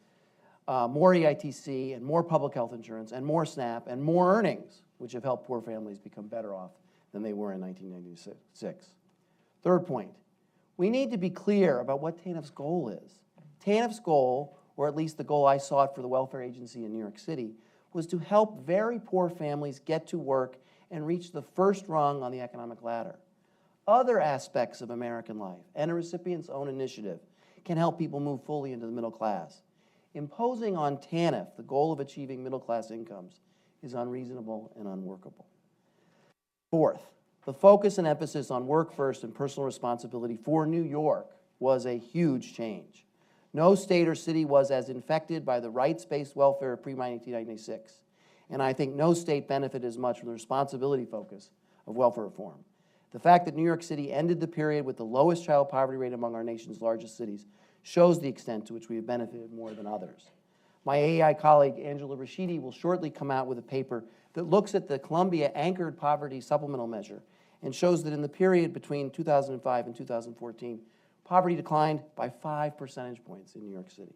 more EITC, and more public health insurance, and more SNAP, and more earnings, which have helped poor families become better off than they were in 1996. Third point, we need to be clear about what TANF's goal is. TANF's goal, or at least the goal I sought for the welfare agency in New York City, was to help very poor families get to work and reach the first rung on the economic ladder. Other aspects of American life and a recipient's own initiative can help people move fully into the middle class. Imposing on TANF the goal of achieving middle-class incomes is unreasonable and unworkable. Fourth, the focus and emphasis on work first and personal responsibility for New York was a huge change. No state or city was as infected by the rights-based welfare of pre-1996, and I think no state benefited as much from the responsibility focus of welfare reform. The fact that New York City ended the period with the lowest child poverty rate among our nation's largest cities shows the extent to which we have benefited more than others. My AEI colleague, Angela Rashidi, will shortly come out with a paper that looks at the Columbia-anchored poverty supplemental measure and shows that in the period between 2005 and 2014, poverty declined by 5 percentage points in New York City.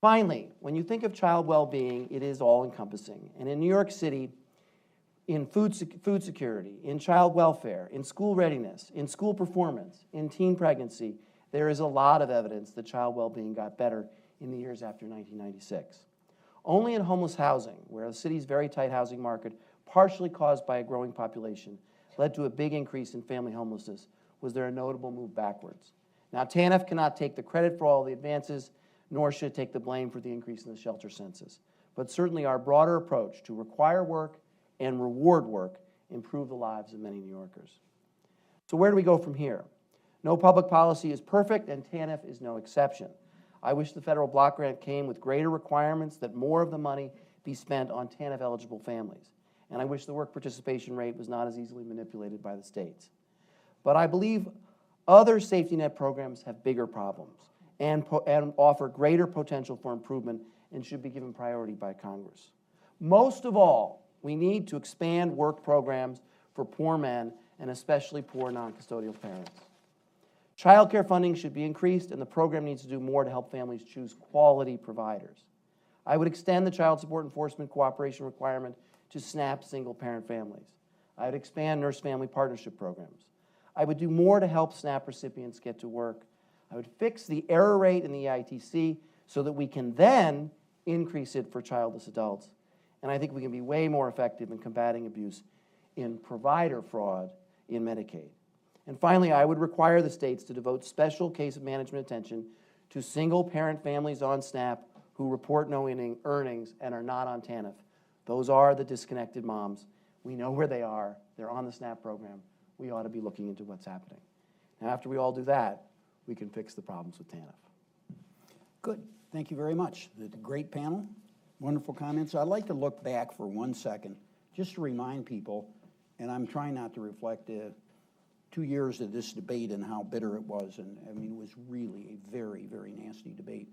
Finally, when you think of child well-being, it is all-encompassing. And in New York City, in food security, in child welfare, in school readiness, in school performance, in teen pregnancy, there is a lot of evidence that child well-being got better in the years after 1996. Only in homeless housing, where the city's very tight housing market, partially caused by a growing population, led to a big increase in family homelessness, was there a notable move backwards. Now, TANF cannot take the credit for all the advances, nor should it take the blame for the increase in the shelter census. But certainly our broader approach to require work and reward work improve the lives of many New Yorkers. So where do we go from here? No public policy is perfect, and TANF is no exception. I wish the federal block grant came with greater requirements that more of the money be spent on TANF-eligible families. And I wish the work participation rate was not as easily manipulated by the states. But I believe other safety net programs have bigger problems and offer greater potential for improvement and should be given priority by Congress. Most of all, we need to expand work programs for poor men and especially poor non-custodial parents. Child care funding should be increased, and the program needs to do more to help families choose quality providers. I would extend the child support enforcement cooperation requirement to SNAP single-parent families. I would expand nurse-family partnership programs. I would do more to help SNAP recipients get to work. I would fix the error rate in the EITC so that we can then increase it for childless adults. And I think we can be way more effective in combating abuse in provider fraud in Medicaid. And finally, I would require the states to devote special case management attention to single-parent families on SNAP who report no earnings and are not on TANF. Those are the disconnected moms. We know where they are. They're on the SNAP program. We ought to be looking into what's happening. Now, after we all do that, we can fix the problems with TANF. Good. Thank you very much. The great panel, wonderful comments. I'd like to look back for 1 second just to remind people, and I'm trying not to reflect 2 years of this debate and how bitter it was. And I mean, it was really a very, very nasty debate.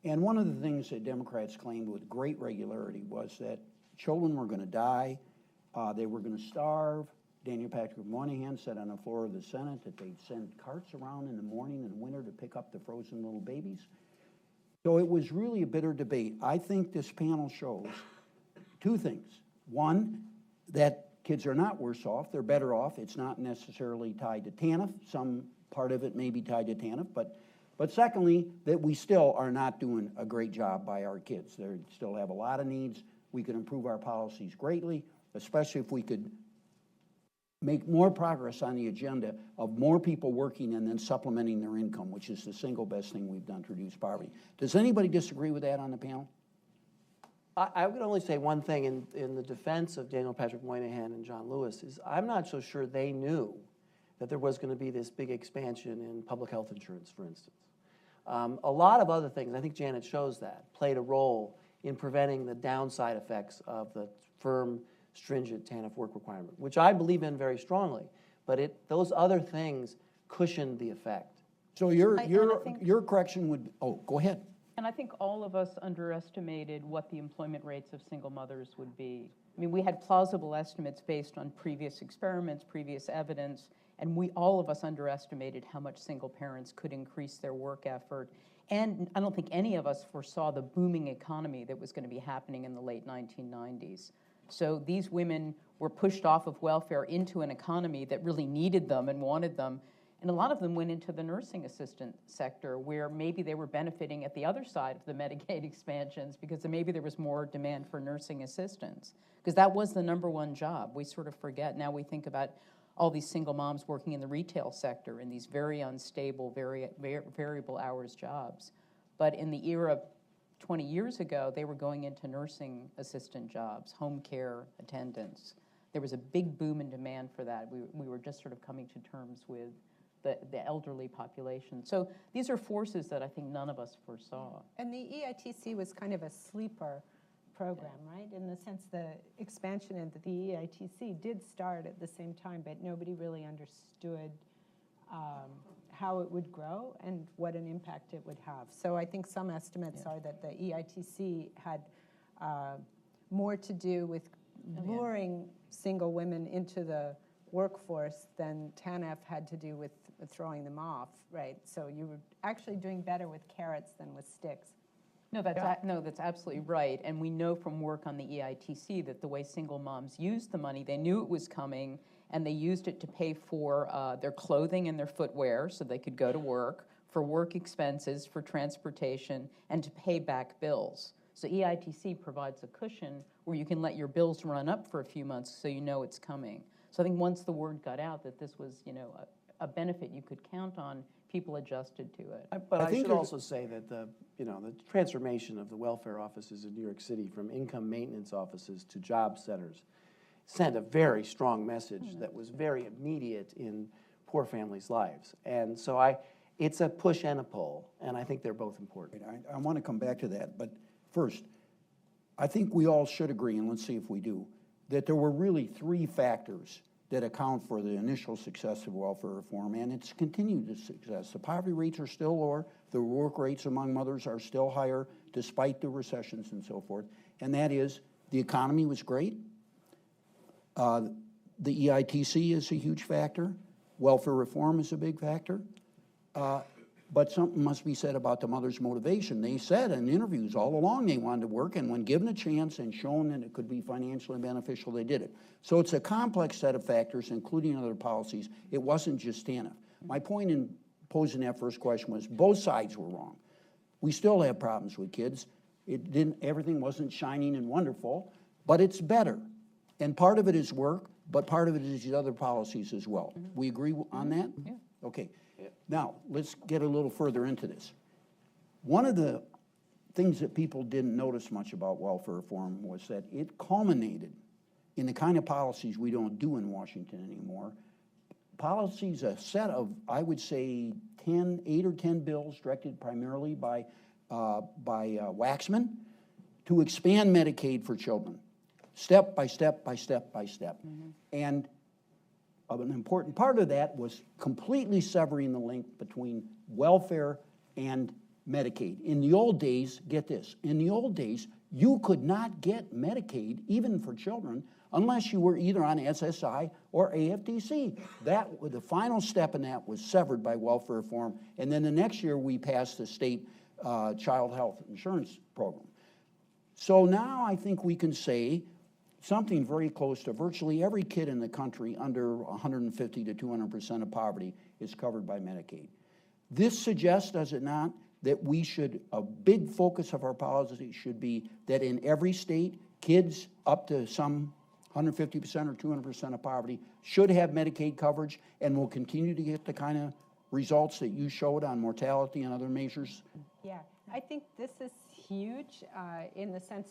And one of the things that Democrats claimed with great regularity was that children were going to die, they were going to starve. Daniel Patrick Moynihan said on the floor of the Senate that they'd send carts around in the morning and winter to pick up the frozen little babies. So it was really a bitter debate. I think this panel shows 2 things. One, that kids are not worse off, they're better off. It's not necessarily tied to TANF. Some part of it may be tied to TANF, but secondly, that we still are not doing a great job by our kids. They still have a lot of needs. We could improve our policies greatly, especially if we could make more progress on the agenda of more people working and then supplementing their income, which is the single best thing we've done to reduce poverty. Does anybody disagree with that on the panel? I would only say one thing in the defense of Daniel Patrick Moynihan and John Lewis is I'm not so sure they knew that there was going to be this big expansion in public health insurance, for instance. A lot of other things, I think Janet shows that, played a role in preventing the downside effects of the firm, stringent TANF work requirement, which I believe in very strongly, but those other things cushioned the effect. So your correction would, go ahead. And I think all of us underestimated what the employment rates of single mothers would be. I mean, we had plausible estimates based on previous experiments, previous evidence, and all of us underestimated how much single parents could increase their work effort. And I don't think any of us foresaw the booming economy that was going to be happening in the late 1990s. So these women were pushed off of welfare into an economy that really needed them and wanted them. And a lot of them went into the nursing assistant sector where maybe they were benefiting at the other side of the Medicaid expansions because maybe there was more demand for nursing assistants because that was the #1 job. We sort of forget. Now we think about all these single moms working in the retail sector in these very unstable, very variable hours jobs. But in the era 20 years ago, they were going into nursing assistant jobs, home care attendants. There was a big boom in demand for that. We were just sort of coming to terms with the elderly population. So these are forces that I think none of us foresaw. And the EITC was kind of a sleeper program, right? In the sense the expansion into the EITC did start at the same time, but nobody really understood how it would grow and what an impact it would have. So I think some estimates are that the EITC had more to do with luring single women into the workforce than TANF had to do with throwing them off, right? So you were actually doing better with carrots than with sticks. No, that's absolutely right. And we know from work on the EITC that the way single moms used the money, they knew it was coming, and they used it to pay for their clothing and their footwear so they could go to work, for work expenses, for transportation, and to pay back bills. So EITC provides a cushion where you can let your bills run up for a few months so you know it's coming. So I think once the word got out that this was, a benefit you could count on, people adjusted to it. But I I think should there's- also say that the transformation of the welfare offices in New York City from income maintenance offices to job centers sent a very strong message that was very immediate in poor families' lives. And so it's a push and a pull, and I think they're both important. I want to come back to that, but first, I think we all should agree, and let's see if we do, that there were really three factors that account for the initial success of welfare reform, and it's continued to success. The poverty rates are still lower, the work rates among mothers are still higher, despite the recessions and so forth, and that is the economy was great, the EITC is a huge factor, welfare reform is a big factor, but something must be said about the mother's motivation. They said in interviews all along they wanted to work, and when given a chance and shown that it could be financially beneficial, they did it. So it's a complex set of factors, including other policies. It wasn't just TANF. My point in posing that first question was both sides were wrong. We still have problems with kids. Everything wasn't shining and wonderful, but it's better. And part of it is work, but part of it is the other policies as well. We agree on that? Yeah. Okay. Now, let's get a little further into this. One of the things that people didn't notice much about welfare reform was that it culminated in the kind of policies we don't do in Washington anymore. Policies, a set of, I would say, 8 or 10 bills directed primarily by Waxman to expand Medicaid for children, step by step by step by step. And an important part of that was completely severing the link between welfare and Medicaid. In the old days, get this, in the old days, you could not get Medicaid, even for children, unless you were either on SSI or AFDC. The final step in that was severed by welfare reform, and then the next year we passed the state child health insurance program. So now I think we can say something very close to virtually every kid in the country under 150 to 200% of poverty is covered by Medicaid. This suggests, does it not, that a big focus of our policy should be that in every state, kids up to some 150% or 200% of poverty should have Medicaid coverage and will continue to get the kind of results that you showed on mortality and other measures? Yeah, I think this is huge in the sense,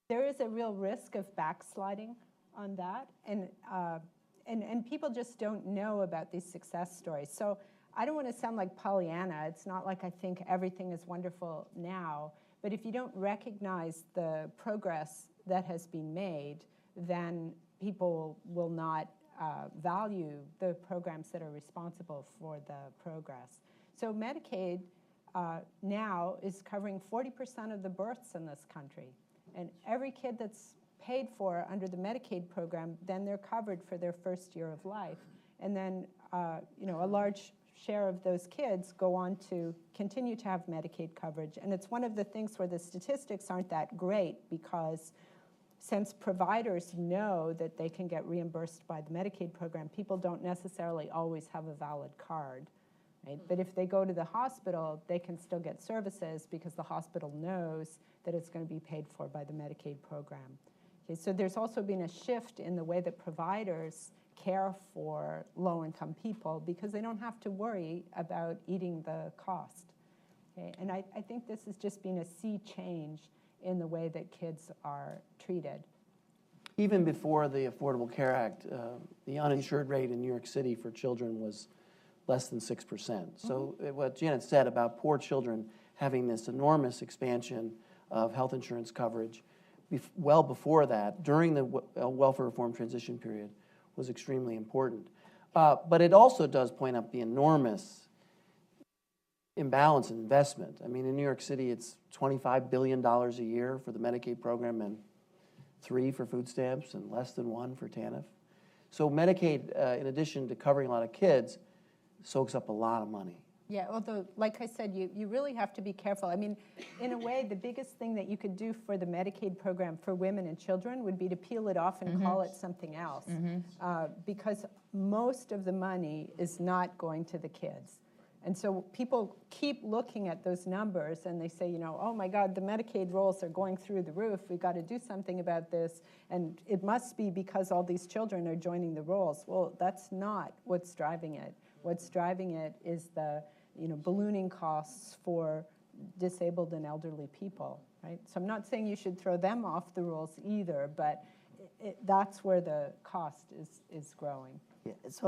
there is a real risk of backsliding on that, and people just don't know about these success stories. So I don't want to sound like Pollyanna. It's not like I think everything is wonderful now, but if you don't recognize the progress that has been made, then people will not value the programs that are responsible for the progress. So Medicaid now is covering 40% of the births in this country. And every kid that's paid for under the Medicaid program, then they're covered for their first year of life. And then, a large share of those kids go on to continue to have Medicaid coverage. And it's one of the things where the statistics aren't that great because since providers know that they can get reimbursed by the Medicaid program, people don't necessarily always have a valid card. Right? But if they go to the hospital, they can still get services because the hospital knows that it's going to be paid for by the Medicaid program. Okay, so there's also been a shift in the way that providers care for low-income people because they don't have to worry about eating the cost. Okay? And I think this has just been a sea change in the way that kids are treated. Even before the Affordable Care Act, the uninsured rate in New York City for children was less than 6%. So what Janet said about poor children having this enormous expansion of health insurance coverage well before that, during the welfare reform transition period, was extremely important. But it also does point up the enormous imbalance in investment. I mean, in New York City, it's $25 billion a year for the Medicaid program, and 3 for food stamps and less than 1 for TANF. So Medicaid, in addition to covering a lot of kids, soaks up a lot of money. Yeah, although, like I said, you really have to be careful. I mean, in a way, the biggest thing that you could do for the Medicaid program for women and children would be to peel it off and call it something else. Because most of the money is not going to the kids. And so people keep looking at those numbers and they say, you know, oh my God, the Medicaid rolls are going through the roof. We've got to do something about this. And it must be because all these children are joining the rolls. Well, that's not what's driving it. What's driving it is the ballooning costs for disabled and elderly people, right? So I'm not saying you should throw them off the rules either, but that's where the cost is growing. Yeah, so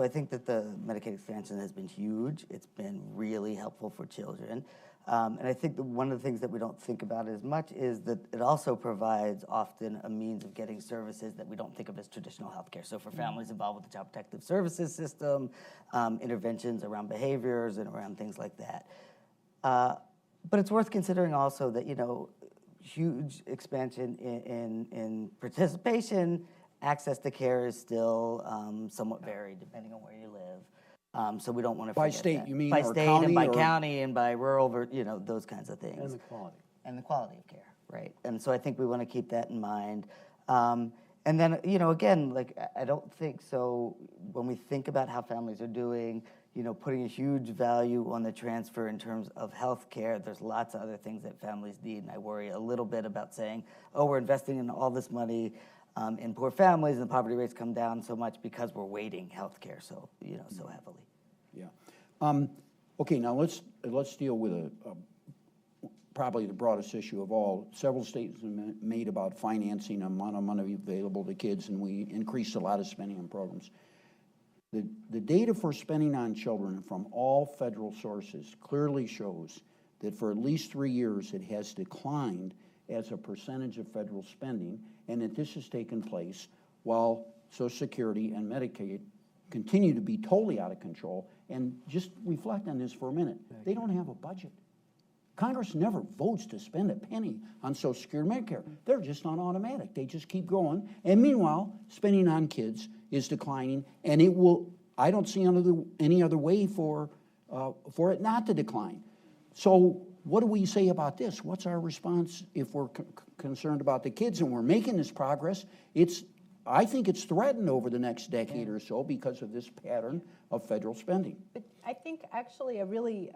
I think that the Medicaid expansion has been huge. It's been really helpful for children. And I think that one of the things that we don't think about as much is that it also provides often a means of getting services that we don't think of as traditional healthcare. So for families involved with the Child Protective Services system, interventions around behaviors and around things like that. But it's worth considering also that, huge expansion in participation, access to care is still somewhat varied depending on where you live. So we don't want to forget By state, that. you mean, by or state county, and by or- county and by rural, those kinds of things. And the quality. And the quality of care, right? And so I think we want to keep that in mind. And then, again, like I don't think so. When we think about how families are doing, putting a huge value on the transfer in terms of health care, there's lots of other things that families need. And I worry a little bit about saying, oh, we're investing in all this money in poor families and the poverty rates come down so much because we're weighting health care so heavily. Yeah. Okay, now let's deal with probably the broadest issue of all. Several statements have made about financing the amount of money available to kids, and we increased a lot of spending on programs. The data for spending on children from all federal sources clearly shows that for at least 3 years it has declined as a percentage of federal spending, and that this has taken place while Social Security and Medicaid continue to be totally out of control. And just reflect on this for a minute. They don't have a budget. Congress never votes to spend a penny on Social Security and Medicare. They're just on automatic. They just keep going. And meanwhile, spending on kids is declining, and it will, I don't see any other way for it not to decline. So what do we say about this? What's our response if we're concerned about the kids and we're making this progress? I think it's threatened over the next decade or so because of this pattern of federal spending. But I think actually a really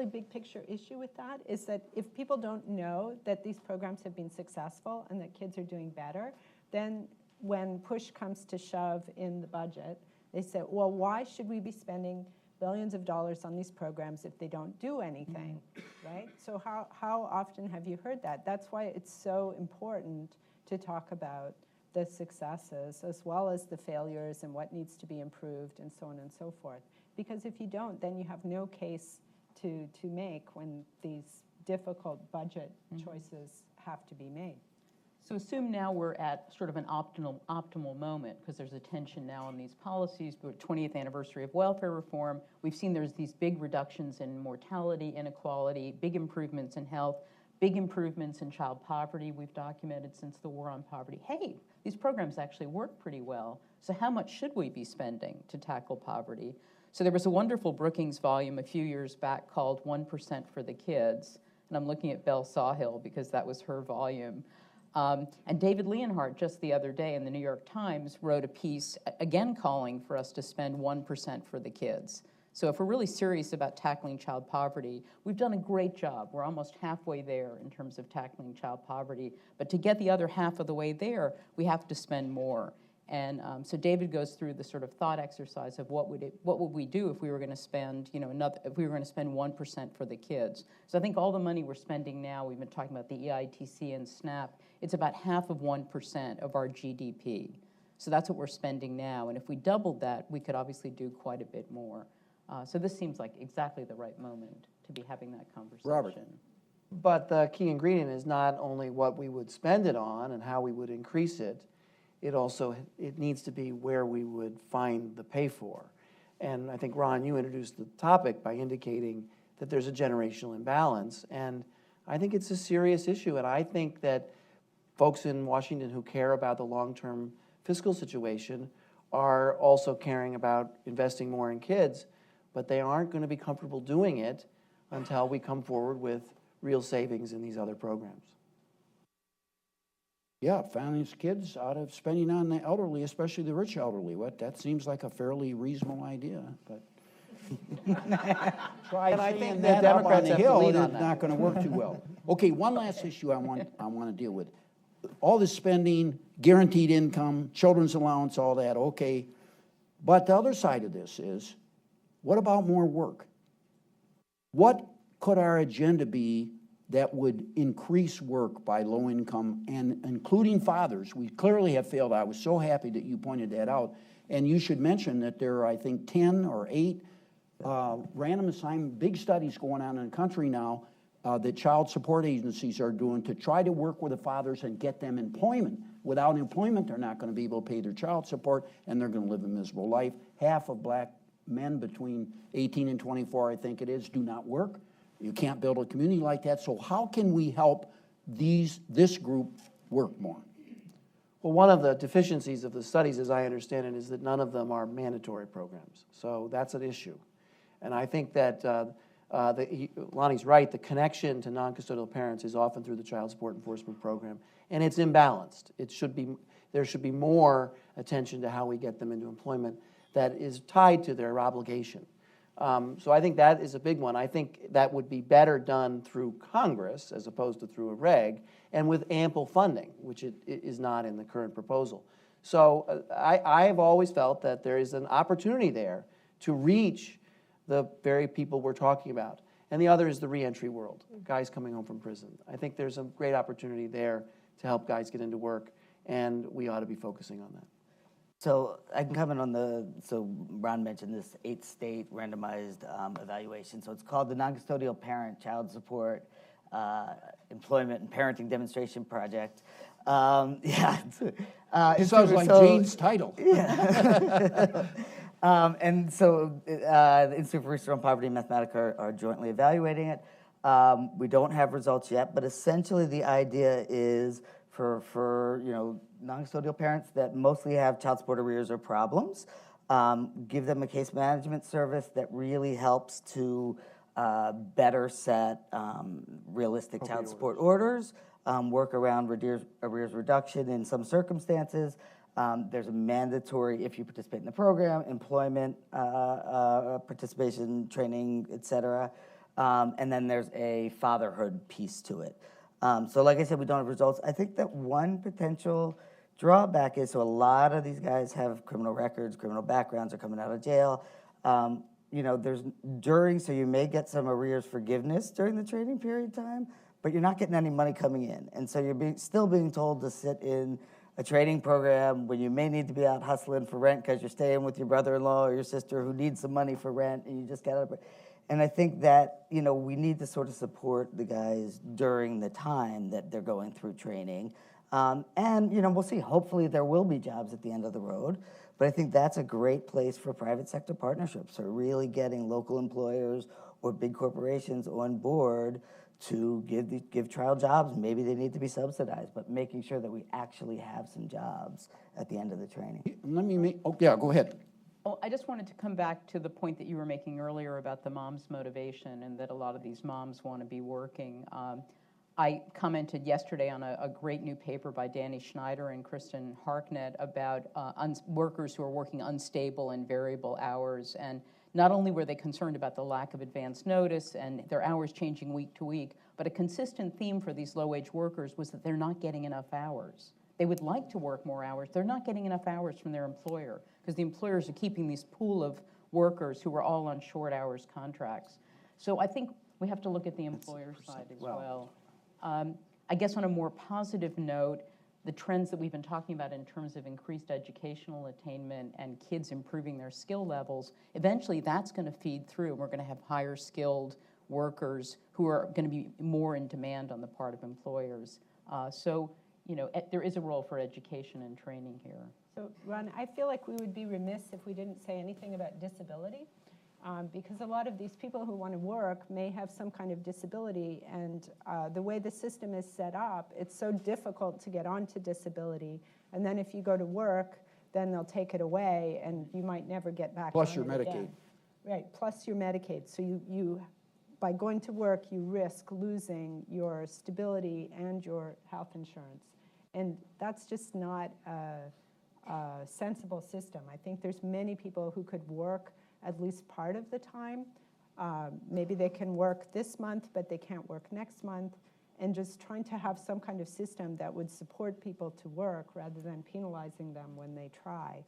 big picture issue with that is that if people don't know that these programs have been successful and that kids are doing better, then when push comes to shove in the budget, they say, well, why should we be spending billions of dollars on these programs if they don't do anything, right? So how often have you heard that? That's why it's so important to talk about the successes as well as the failures and what needs to be improved and so on and so forth. Because if you don't, then you have no case to make when these difficult budget choices have to be made. So assume now we're at sort of an optimal moment because there's a tension now on these policies. We're 20th anniversary of welfare reform. We've seen there's these big reductions in mortality, inequality, big improvements in health, big improvements in child poverty we've documented since the war on poverty. Hey, these programs actually work pretty well. So how much should we be spending to tackle poverty? So there was a wonderful Brookings volume a few years back called 1% for the Kids. And I'm looking at Belle Sawhill because that was her volume. And David Leonhardt, just the other day in the New York Times, wrote a piece, again calling for us to spend 1% for the kids. So if we're really serious about tackling child poverty, we've done a great job. We're almost halfway there in terms of tackling child poverty. But to get the other half of the way there, we have to spend more. And so David goes through the sort of thought exercise of what would we do if we were going to spend, if we were going to spend 1% for the kids. So I think all the money we're spending now, we've been talking about the EITC and SNAP, it's about half of 1% of our GDP. So that's what we're spending now. And if we doubled that, we could obviously do quite a bit more. So this seems like exactly the right moment to be having that conversation. Robert. But the key ingredient is not only what we would spend it on and how we would increase it, it needs to be where we would find the pay for. And I think, Ron, you introduced the topic by indicating that there's a generational imbalance. And I think it's a serious issue. And I think that folks in Washington who care about the long-term fiscal situation are also caring about investing more in kids, but they aren't going to be comfortable doing it until we come forward with real savings in these other programs. Yeah, families, kids out of spending on the elderly, especially the rich elderly. That seems like a fairly reasonable idea, but try And I saying think the that up on Democrats the have to hill, lead on it's that. not going to work too well. Okay, one last issue I want to deal with. All this spending, guaranteed income, children's allowance, all that, okay. But the other side of this is, what about more work? What could our agenda be that would increase work by low income and including fathers? We clearly have failed. I was so happy that you pointed that out. And you should mention that there are, I think, 10 or 8 random assignment, big studies going on in the country now that child support agencies are doing to try to work with the fathers and get them employment. Without employment, they're not going to be able to pay their child support, and they're going to live a miserable life. Half of black men between 18 and 24, I think it is, do not work. You can't build a community like that. So how can we help this group work more? Well, one of the deficiencies of the studies, as I understand it, is that none of them are mandatory programs. So that's an issue. And I think that Lonnie's right, the connection to non-custodial parents is often through the child support enforcement program, and it's imbalanced. There should be more attention to how we get them into employment that is tied to their obligation. So I think that is a big one. I think that would be better done through Congress as opposed to through a reg, and with ample funding, which it is not in the current proposal. So I have always felt that there is an opportunity there to reach the very people we're talking about. And the other is the reentry world, guys coming home from prison. I think there's a great opportunity there to help guys get into work, and we ought to be focusing on that. So I can comment on so Ron mentioned this 8-state randomized evaluation. So it's called the Non-Custodial Parent Child Support Employment and Parenting Demonstration Project. Yeah. It sounds like Jane's title. Yeah. And so the Institute for Research on Poverty and Mathematics are jointly evaluating it. We don't have results yet, but essentially the idea is for non-custodial parents that mostly have child support arrears or problems, give them a case management service that really helps to better set realistic child support orders, work around arrears reduction in some circumstances. There's a mandatory, if you participate in the program, employment participation, training, et cetera. And then there's a fatherhood piece to it. So like I said, we don't have results. I think that one potential drawback is, so a lot of these guys have criminal records, criminal backgrounds, are coming out of jail. So you may get some arrears forgiveness during the training period time, but you're not getting any money coming in. And so you're still being told to sit in a training program when you may need to be out hustling for rent because you're staying with your brother-in-law or your sister who needs some money for rent, and you just got to. And I think that, we need to sort of support the guys during the time that they're going through training. We'll see. Hopefully there will be jobs at the end of the road. But I think that's a great place for private sector partnerships, or really getting local employers or big corporations on board to give trial jobs. Maybe they need to be subsidized, but making sure that we actually have some jobs at the end of the training. Go ahead. Well, I just wanted to come back to the point that you were making earlier about the mom's motivation and that a lot of these moms want to be working. I commented yesterday on a great new paper by Danny Schneider and Kristen Harknett about workers who are working unstable and variable hours. And not only were they concerned about the lack of advance notice and their hours changing week to week, but a consistent theme for these low-wage workers was that they're not getting enough hours. They would like to work more hours. They're not getting enough hours from their employer because the employers are keeping this pool of workers who are all on short hours contracts. So I think we have to look at the employer side as well. I guess on a more positive note, the trends that we've been talking about in terms of increased educational attainment and kids improving their skill levels, eventually that's going to feed through. We're going to have higher skilled workers who are going to be more in demand on the part of employers. There is a role for education and training here. So, Ron, I feel like we would be remiss if we didn't say anything about disability. because a lot of these people who want to work may have some kind of disability, and the way the system is set up, it's so difficult to get onto disability, and then if you go to work, then they'll take it away, and you might never get back Plus on your it Medicaid. again. Right, plus your Medicaid. So you by going to work, you risk losing your stability and your health insurance. And that's just not a sensible system. I think there's many people who could work at least part of the time. Maybe they can work this month, but they can't work next month. And just trying to have some kind of system that would support people to work rather than penalizing them when they try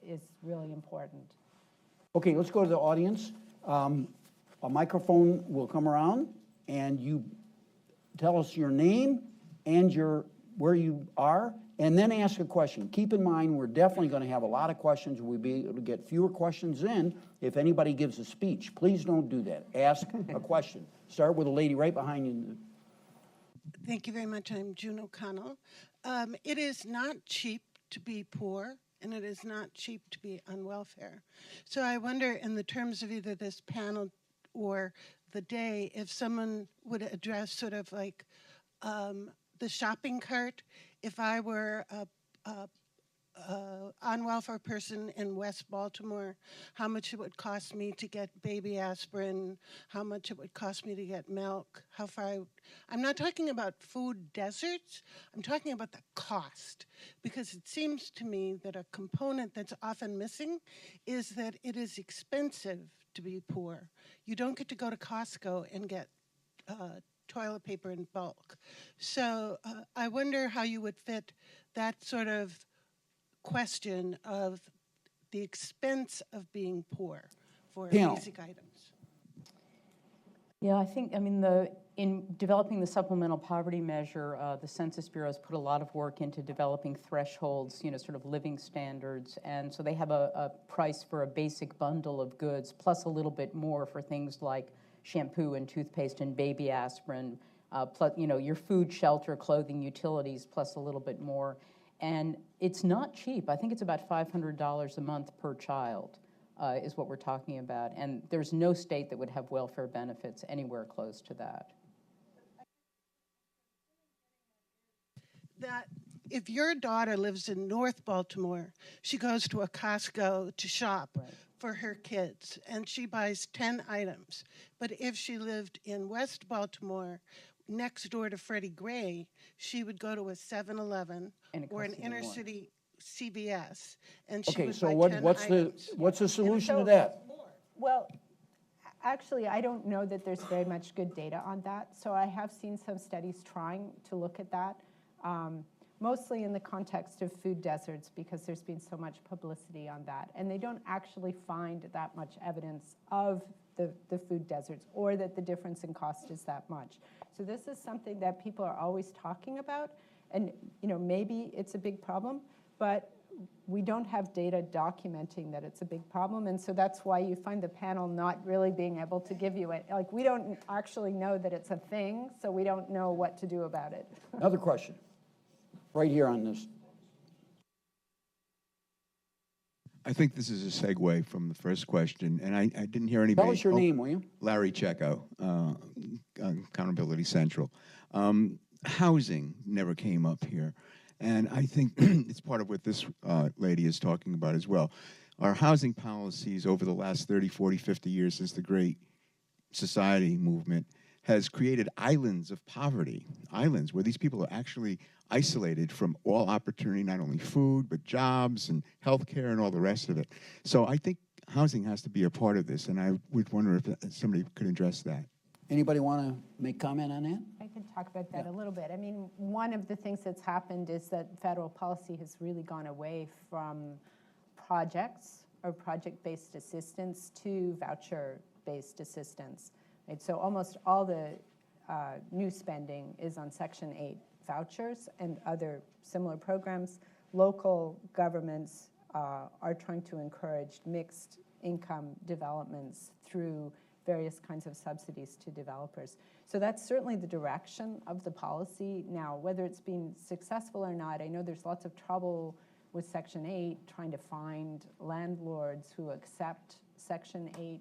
is really important. Okay, let's go to the audience. A microphone will come around, and you tell us your name and where you are, and then ask a question. Keep in mind, we're definitely going to have a lot of questions. We'll be able to get fewer questions in if anybody gives a speech. Please don't do that. Ask a question. Start with a lady right behind you. Thank you very much. I'm June O'Connell. It is not cheap to be poor, and it is not cheap to be on welfare. So I wonder, in the terms of either this panel or the day, if someone would address sort of like the shopping cart. If I were a on welfare person in West Baltimore, how much it would cost me to get baby aspirin, how much it would cost me to get milk, how far I'm not talking about food deserts, I'm talking about the cost. Because it seems to me that a component that's often missing is that it is expensive to be poor. You don't get to go to Costco and get toilet paper in bulk. So I wonder how you would fit that sort of question of the expense of being poor for Panel. basic items. Yeah, I think, in developing the supplemental poverty measure, the Census Bureau has put a lot of work into developing thresholds, sort of living standards. And so they have a price for a basic bundle of goods, plus a little bit more for things like shampoo and toothpaste and baby aspirin, plus, your food, shelter, clothing, utilities, plus a little bit more. And it's not cheap. I think it's about $500 a month per child. Is what we're talking about. And there's no state that would have welfare benefits anywhere close to that. That if your daughter lives in North Baltimore, she goes to a Costco to shop for her kids, and she buys 10 items. But if she lived in West Baltimore, next door to Freddie Gray, she would go to a 7-Eleven or an inner city CVS, and she Okay, would so buy what, 10 what's items. the solution to so- that? Well, actually, I don't know that there's very much good data on that. So I have seen some studies trying to look at that, mostly in the context of food deserts, because there's been so much publicity on that. And they don't actually find that much evidence of the food deserts or that the difference in cost is that much. So this is something that people are always talking about. And maybe it's a big problem, but we don't have data documenting that it's a big problem, and so that's why you find the panel not really being able to give you it. Like, we don't actually know that it's a thing, so we don't know what to do about it. Another question, right here on this. I think this is a segue from the first question, and I didn't hear anybody. Tell us your name, will you? Larry Checo, Accountability Central. Housing never came up here. And I think it's part of what this lady is talking about as well. Our housing policies over the last 30, 40, 50 years since the Great Society movement has created islands of poverty, islands where these people are actually isolated from all opportunity, not only food, but jobs and healthcare and all the rest of it. So I think housing has to be a part of this, and I would wonder if somebody could address that. Anybody want to make comment on that? I can talk about that a little bit. I mean, one of the things that's happened is that federal policy has really gone away from projects or project-based assistance to voucher-based assistance. Right? So almost all the new spending is on Section 8 vouchers and other similar programs. Local governments are trying to encourage mixed income developments through various kinds of subsidies to developers. So that's certainly the direction of the policy. Now, whether it's been successful or not, I know there's lots of trouble with Section 8 trying to find landlords who accept Section 8.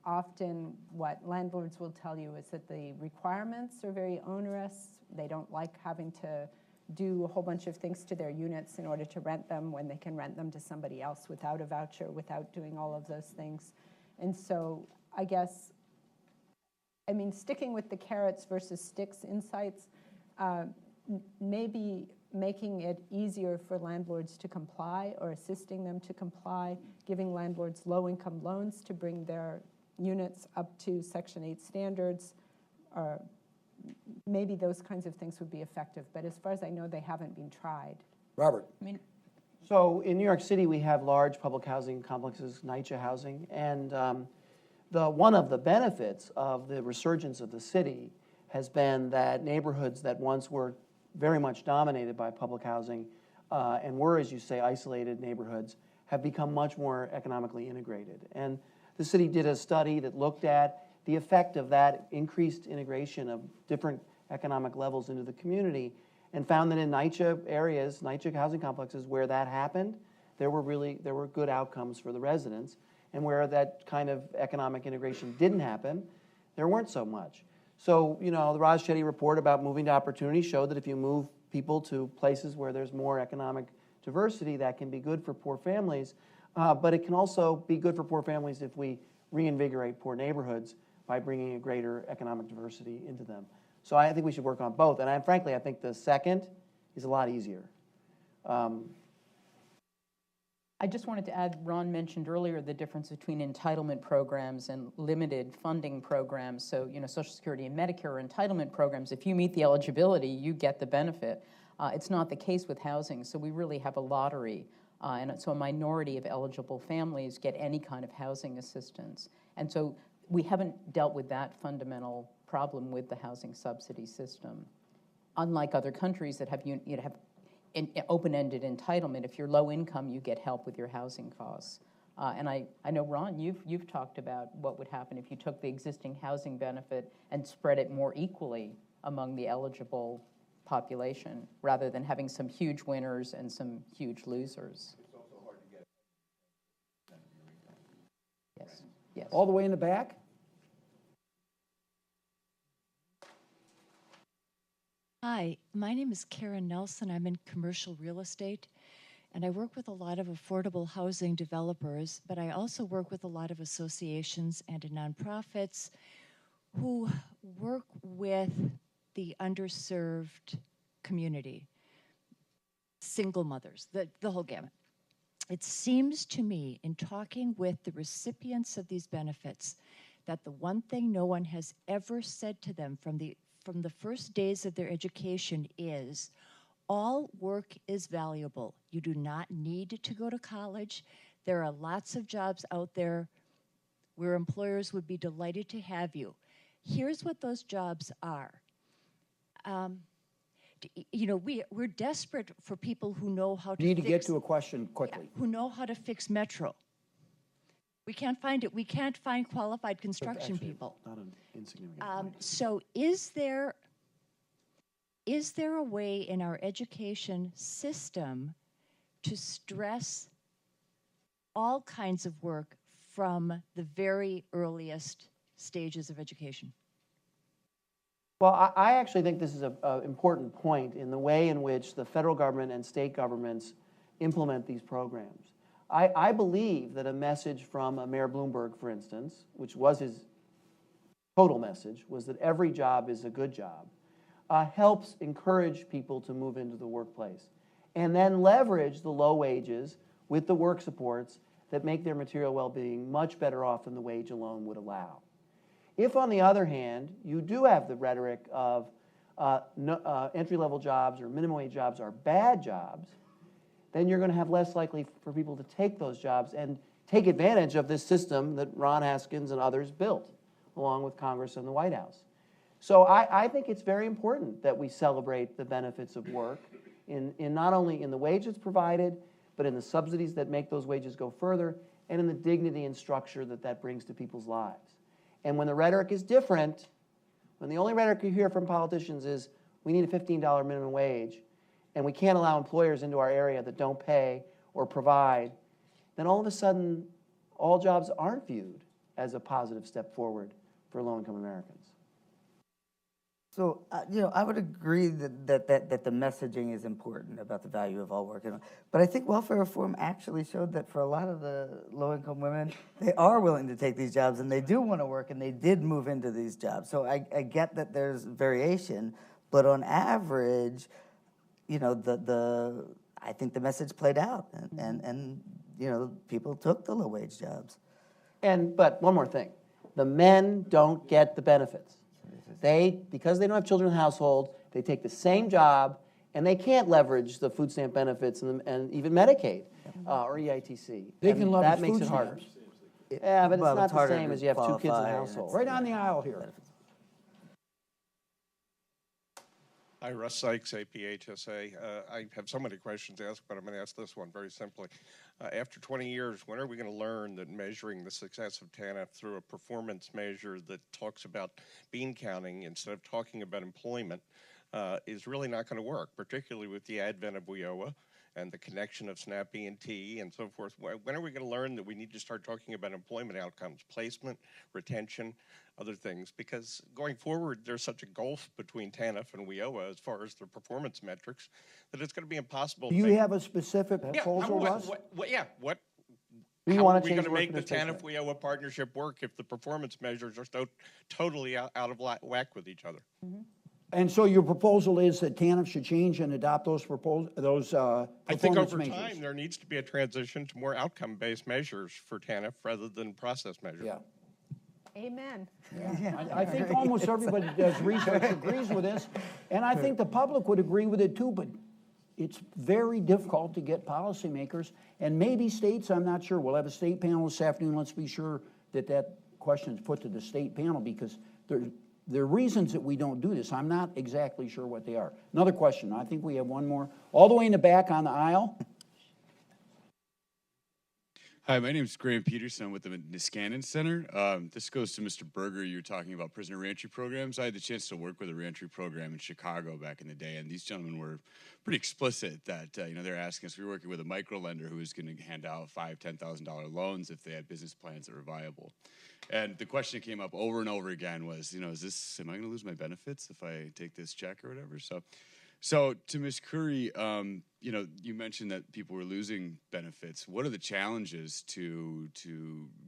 Often what landlords will tell you is that the requirements are very onerous. They don't like having to do a whole bunch of things to their units in order to rent them when they can rent them to somebody else without a voucher, without doing all of those things. And so I guess, I mean, sticking with the carrots versus sticks insights, maybe making it easier for landlords to comply or assisting them to comply, giving landlords low-income loans to bring their units up to Section 8 standards, or maybe those kinds of things would be effective. But as far as I know, they haven't been tried. Robert? I mean, So in New York City, we have large public housing complexes, NYCHA housing, and one of the benefits of the resurgence of the city has been that neighborhoods that once were very much dominated by public housing and were, as you say, isolated neighborhoods, have become much more economically integrated. And the city did a study that looked at the effect of that increased integration of different economic levels into the community, and found that in NYCHA areas, NYCHA housing complexes, where that happened, there were good outcomes for the residents, and where that kind of economic integration didn't happen, there weren't so much. So, you know, the Raj Chetty report about moving to opportunity showed that if you move people to places where there's more economic diversity, that can be good for poor families, but it can also be good for poor families if we reinvigorate poor neighborhoods by bringing a greater economic diversity into them. So I think we should work on both. And frankly, I think the second is a lot easier. I just wanted to add, Ron mentioned earlier the difference between entitlement programs and limited funding programs. So, you know, Social Security and Medicare are entitlement programs. If you meet the eligibility, you get the benefit. It's not the case with housing, so we really have a lottery. And so a minority of eligible families get any kind of housing assistance. And so we haven't dealt with that fundamental problem with the housing subsidy system. Unlike other countries that have open-ended entitlement, if you're low income, you get help with your housing costs. And I know, Ron, you've talked about what would happen if you took the existing housing benefit and spread it more equally among the eligible population, rather than having some huge winners and some huge losers. It's also hard to get. Yes, yes. All the way in the back? Hi, my name is Karen Nelson. I'm in commercial real estate, and I work with a lot of affordable housing developers, but I also work with a lot of associations and nonprofits who work with the underserved community, single mothers, the whole gamut. It seems to me, in talking with the recipients of these benefits, that the one thing no one has ever said to them from the first days of their education is, all work is valuable. You do not need to go to college. There are lots of jobs out there where employers would be delighted to have you. Here's what those jobs are. You know, we're desperate for people who know how to You need to get to a question quickly. who know how to fix Metro. We can't find it. We can't find qualified construction Actually, people. not an insignificant point. So is there a way in our education system to stress all kinds of work from the very earliest stages of education? Well, I actually think this is an important point in the way in which the federal government and state governments implement these programs. I believe that a message from Mayor Bloomberg, for instance, which was his total message, was that every job is a good job, helps encourage people to move into the workplace and then leverage the low wages with the work supports that make their material well-being much better off than the wage alone would allow. If, on the other hand, you do have the rhetoric of entry-level jobs or minimum wage jobs are bad jobs, then you're going to have less likely for people to take those jobs and take advantage of this system that Ron Haskins and others built, along with Congress and the White House. So I think it's very important that we celebrate the benefits of work in not only in the wages provided, but in the subsidies that make those wages go further, and in the dignity and structure that that brings to people's lives. And when the rhetoric is different, when the only rhetoric you hear from politicians is, we need a $15 minimum wage, and we can't allow employers into our area that don't pay or provide, then all of a sudden, all jobs aren't viewed as a positive step forward for low-income Americans. So, I would agree that the messaging is important about the value of all work. But I think welfare reform actually showed that for a lot of the low-income women, they are willing to take these jobs and they do want to work and they did move into these jobs. So I get that there's variation, but on average, I think the message played out and people took the low-wage jobs. But one more thing, the men don't get the benefits. Because they don't have children in the household, they take the same job, and they can't leverage the food stamp benefits and even Medicaid or EITC. They And can leverage that makes food it harder. stamps. Yeah, but it's Well, not it's the harder same to as you have 2 kids in qualify, the and household. Right on the aisle here. Hi, Russ Sykes, APHSA. I have so many questions to ask, but I'm going to ask this one very simply. After 20 years, when are we going to learn that measuring the success of TANF through a performance measure that talks about bean counting instead of talking about employment is really not going to work, particularly with the advent of WIOA and the connection of SNAP E&T and so forth? When are we going to learn that we need to start talking about employment outcomes, placement, retention, other things? Because going forward, there's such a gulf between TANF and WIOA as far as their performance metrics that it's going to be impossible Do to you make. have a specific proposal, Russ? You How wanna are we change going to work make the participation. TANF WIOA partnership work if the performance measures are totally out of whack with each other? And so your proposal is that TANF should change and adopt those I think performance over measures? time, there needs to be a transition to more outcome-based measures for TANF rather than process measures. Yeah. Amen. I think almost everybody that does research agrees with this, and I think the public would agree with it too, but it's very difficult to get policymakers, and maybe states, I'm not sure. We'll have a state panel this afternoon. Let's be sure that that question is put to the state panel, because there are reasons that we don't do this. I'm not exactly sure what they are. Another question. I think we have one more. All the way in the back on the aisle. Hi, my name is Graham Peterson. I'm with the Niskanen Center. This goes to Mr. Berger. You were talking about prisoner reentry programs. I had the chance to work with a reentry program in Chicago back in the day, and these gentlemen were pretty explicit that they're asking us. We were working with a micro lender who was going to hand out $5,000, $10,000 loans if they had business plans that were viable. And the question that came up over and over again was, am I going to lose my benefits if I take this check or whatever? So to Ms. Curry, you mentioned that people were losing benefits. What are the challenges to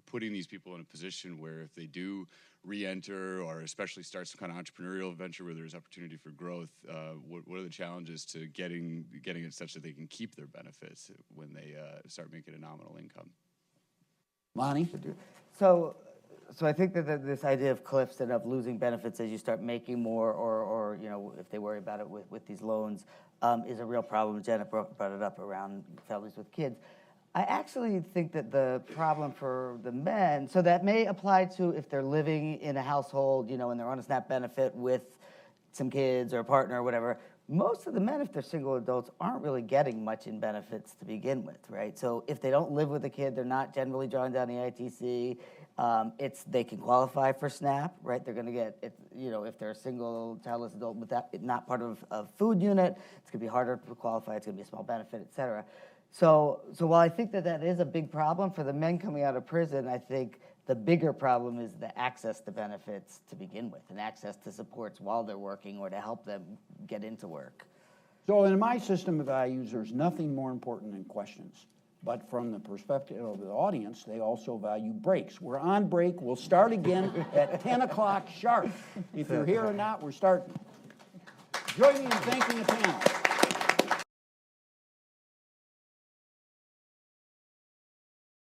putting these people in a position where if they do re-enter or especially start some kind of entrepreneurial venture where there's opportunity for growth, what are the challenges to getting it such that they can keep their benefits when they start making a nominal income? Lonnie? So I think that this idea of cliffs and of losing benefits as you start making more, or if they worry about it with these loans, is a real problem. Janet brought it up around families with kids. I actually think that the problem for the men, so that may apply to if they're living in a household, and they're on a SNAP benefit with some kids or a partner or whatever. Most of the men, if they're single adults, aren't really getting much in benefits to begin with, right? So if they don't live with a kid, they're not generally drawing down the ITC. They can qualify for SNAP, right? They're going to get, if they're a single childless adult with that, not part of a food unit, it's going to be harder to qualify. It's going to be a small benefit, et cetera. So while I think that is a big problem for the men coming out of prison, I think the bigger problem is the access to benefits to begin with and access to supports while they're working or to help them get into work. So in my system of values, there's nothing more important than questions. But from the perspective of the audience, they also value breaks. We're on break. We'll start again at 10 o'clock sharp. If you're here or not, we're starting. Join me in thanking the panel.